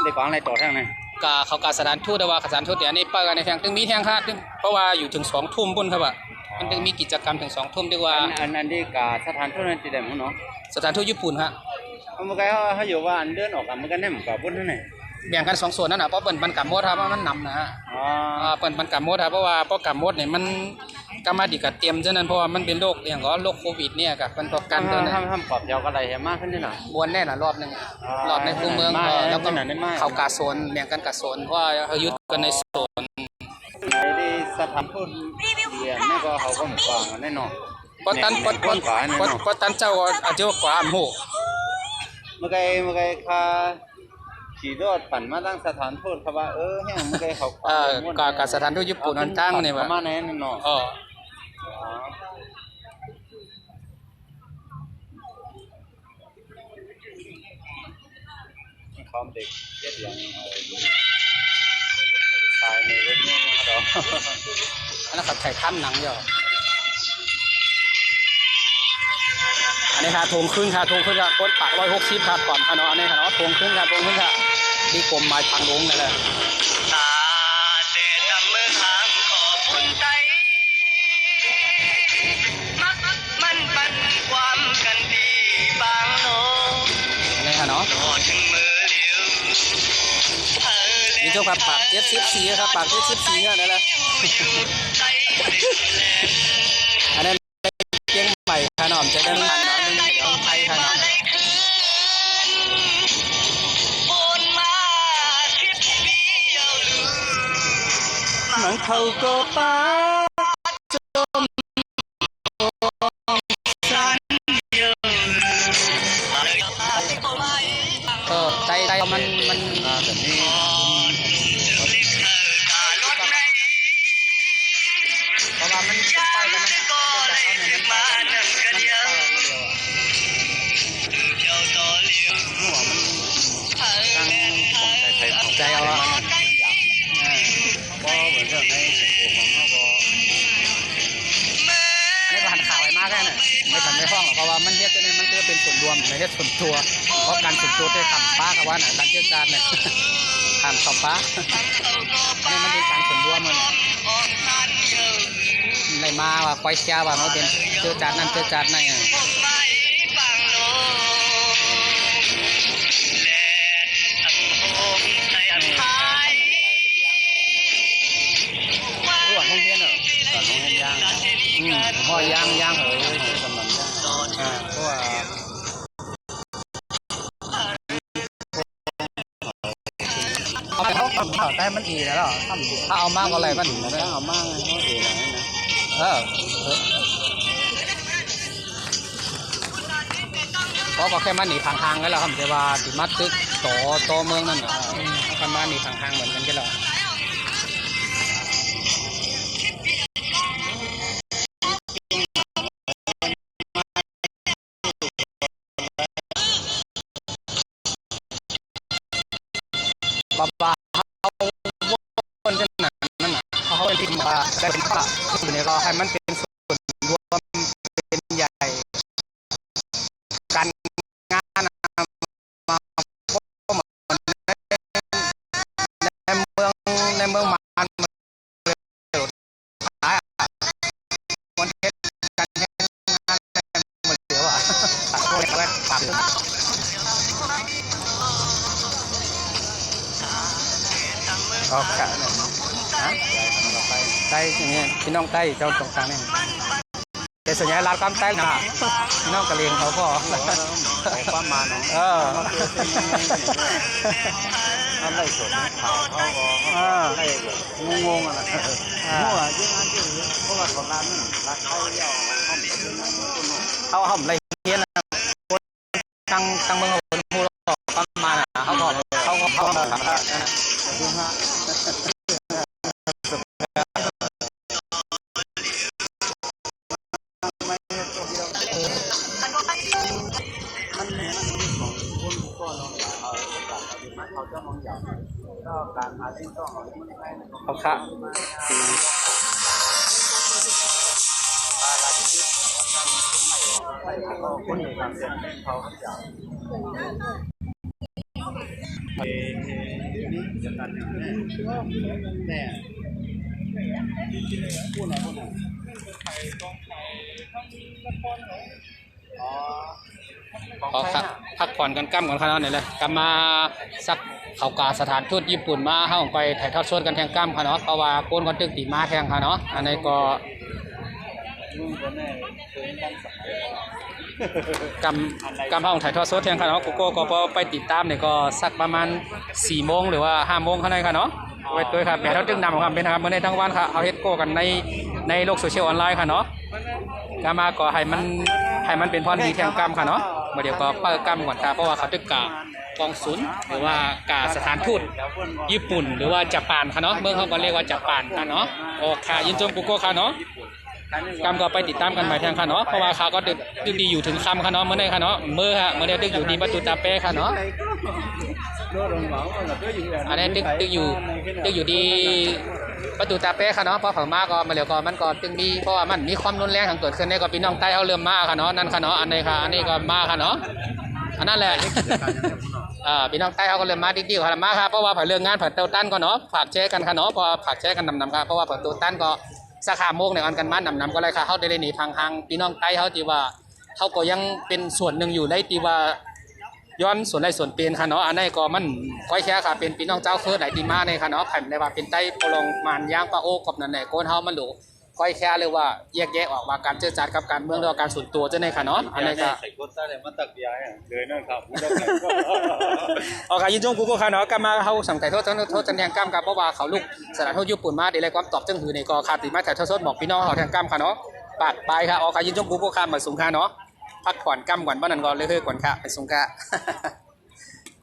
ได้ของอะไรต่อแท่งไหนกาเขาการสถานทูตแต่ว่าสถานทูตเดี๋ยวนี้เปิดกันในแท่งตึงมีแท่งค่ะตึงเพราะว่าอยู่ถึง2 ทุ่มพุ่นครับว่ามันตึงมีกิจกรรมถึง2 ทุ่มดีกว่าอันนั้นที่กาสถานทูตนั้นติดได้มั้งเนาะสถานทูตญี่ปุ่นฮะเมื่อกี้เขาอยู่ว่าอันเดินออกกันมันก็แน่เหมือนกับพุ่นนั่นแหละแบ่งกัน2 ส่วนนั่นน่ะเพราะเปิ่นมันกับมดครับว่ามันนำนะฮะเปิ่นมันกับมดครับเพราะว่ากับมดเนี่ยมันกรรมดิกัดเตรียมฉะนั้นเพราะว่ามันเป็นโรคอย่างก็โรคโควิดเนี่ยกับมันประกันตัวนั้นทำปอบยาวอะไรมากขึ้นนิดหน่อยบวนแน่น่ะรอบนึงรอบในคูเมืองแล้วก็เขากาโซนแบ่งกันกาโซนว่าเขายึดกันในโซนในที่สถานทูตเดียนี่ก็เขาก็เหมือนกันแน่นอนปตันเจ้าอาจจะกว่าอันโหเมื่อกี้ค่ะขี่รถปั่นมาตั้งสถานทูตครับว่าแห้งเมื่อกี้เขากับสถานทูตญี่ปุ่นนั่นตั้งเนี่ยว่ามาแน่นอนคอมเด็กเย็ดอย่างตายในรถนี่ดอกอันนั้นขับไข่ท่านหนังอยู่อันนี้ค่ะทงขึ้นค่ะก้นปาก160ค่ะก่อนค่ะเนาะอันนี้ค่ะเนาะทงขึ้นค่ะที่กรมไม้พังลงนั่นแหละนี่ค่ะเนาะนี่เจ้าครับปาก74ครับปาก74นั่นแหละอันนั้นเชียงใหม่ค่ะเนาะจะได้งานเนาะของไทยค่ะเนาะหนังเขาก็ป้าใจมันแบบนี้เพราะว่ามันไปกันใจเอาอะก็เหมือนกับในส่วนตัวของเขาก็นี่ก็หันข่าวไปมากแค่ไหนไม่ทันไม่ฟ้องหรอกเพราะว่ามันเรียกเนี่ยมันคือเป็นส่วนรวมไม่ใช่ส่วนตัวเพราะการส่วนตัวที่ทำป้ากับว่าน่ะการเชี่ยวชาญเนี่ยทำขับป้าอันนี้มันเป็นการส่วนรวมมันในมาว่าควายเชียว่ามันเป็นเชี่ยวชาญนั่นเชี่ยวชาญนั่นไงพ่อย่างเหรอกำลังเพราะว่าเอาไปเขาทำข้าวได้มันดีแล้วหรอถ้าเอามากอะไรมันไม่เอามากเขาดีนะก็แค่มาหนีทางกันแล้วครับแต่ว่าติมัดตึกต่อเมืองนั่นแค่มาหนีทางเหมือนกันแค่แล้วบ้าเขาวนกันนั่นน่ะเขาเป็นทีมมาได้เป็นพระอยู่ในรอให้มันเป็นส่วนรวมเป็นใหญ่การงานมาในเมืองมันขายคนเทศการเทศงานมันเดี๋ยวตัดโซ่ไว้ตัดโอเค ใต้อย่างเงี้ยพี่น้องใต้เจ้าตรงกลางเนี่ยแต่ส่วนใหญ่ร้านความใต้นะพี่น้องกะเหรี่ยงเขาก็ ประมาณเนาะ เออ อะไรสดข่าวเขาก็ได้งงๆอ่ะนะมั่วยิ่งอันยิ่งเพราะว่าของร้านนึงร้านเขาเดียวเขาเป็นคน เขาไรเงี้ยนะตั้งเมืองคนพูดประมาณนะเขาบอกเขาทำได้เขาค่ะขอพักผ่อนกันกั้มก่อนขนาดนี้เลยกลับมาสักเขากาสถานทูตญี่ปุ่นมาเข้าไปถ่ายทอดสดกันแทงกั้มค่ะเนาะเพราะว่าโกนก็ตึกตีมาแทงค่ะเนาะอันนี้ก็กำเข้าถ่ายทอดสดแทงค่ะเนาะกูก็ไปติดตามเนี่ยก็สักประมาณ4 โมงหรือว่า5 โมงข้างในค่ะเนาะไว้ตัวครับแต่เราจึงนำความเป็นครับเมื่อในทั้งวันค่ะเอาเฮ็ดโก้กันในโลกโซเชียลออนไลน์ค่ะเนาะกามาก็ให้มันเป็นพรดีแทงกรรมค่ะเนาะเดี๋ยวก็เปิดกรรมก่อนค่ะเพราะว่าเขาตึกกองศูนย์หรือว่ากาสถานทูตญี่ปุ่นหรือว่าญี่ปุ่นค่ะเนาะเมืองเขาก็เรียกว่าญี่ปุ่นค่ะเนาะโอเคยินจงกูโก้ค่ะเนาะกรรมก็ไปติดตามกันใหม่แทงค่ะเนาะเพราะว่าเขาก็ดึกดีอยู่ถึงค่ำค่ะเนาะเมื่อไหร่ค่ะเนาะเมื่อเดึกอยู่ที่ประตูตาเป้ค่ะเนาะอันนี้ดึกอยู่ที่ประตูตาเป้ค่ะเนาะพอผ่านมาก็มาเหลียวก็มันก็ตึงมีเพราะว่ามันมีความรุนแรงทางเกิดขึ้นในก็พี่น้องใต้เอาเริ่มมาค่ะเนาะนั่นค่ะเนาะอันนี้ค่ะอันนี้ก็มาค่ะเนาะอันนั้นแหละพี่น้องใต้เขาก็เริ่มมาดีๆค่ะมาค่ะเพราะว่าผ่านเรื่องงานผ่านเตาตั้นก็เนาะฝากแชร์กันค่ะเนาะพอฝากแชร์กันนำค่ะเพราะว่าผ่านเตาตั้นก็สาขาโมกในอันกันมานำก็เลยค่ะเขาได้หนีทางพี่น้องใต้เขาที่ว่าเขาก็ยังเป็นส่วนหนึ่งอยู่ในที่ว่าย้อนส่วนใดส่วนเป็นค่ะเนาะอันนี้ก็มันค่อยแค่ค่ะเป็นพี่น้องเจ้าเคือไหลตีมาในค่ะเนาะแผ่นในว่าเป็นใต้ปลงมานย่างปะโอกบนั่นแหละโกนเฮามันหลูค่อยแค่เลยว่าแยกแยะออกว่าการเจรจากับการเมืองหรือการส่วนตัวจะในค่ะเนาะอันนี้ก็ใส่โคตรได้มันตักยาเลยนั่นครับ โอเคยินจงกูก็ค่ะเนาะก็มาเฮาสังเกตโทษจันแทงกรรมกับเพราะว่าเขาลูกสถานทูตญี่ปุ่นมาได้เลยความตอบจังหือในก็ขาดติมาถ่ายทอดสดบอกพี่น้องเขาแทงกรรมค่ะเนาะปากไปค่ะโอเคยินจงกูก็ค่ะมาสูงค่ะเนาะพักผ่อนกรรมก่อนบ้านนั้นก่อนเลยก่อนค่ะไปสูงค่ะ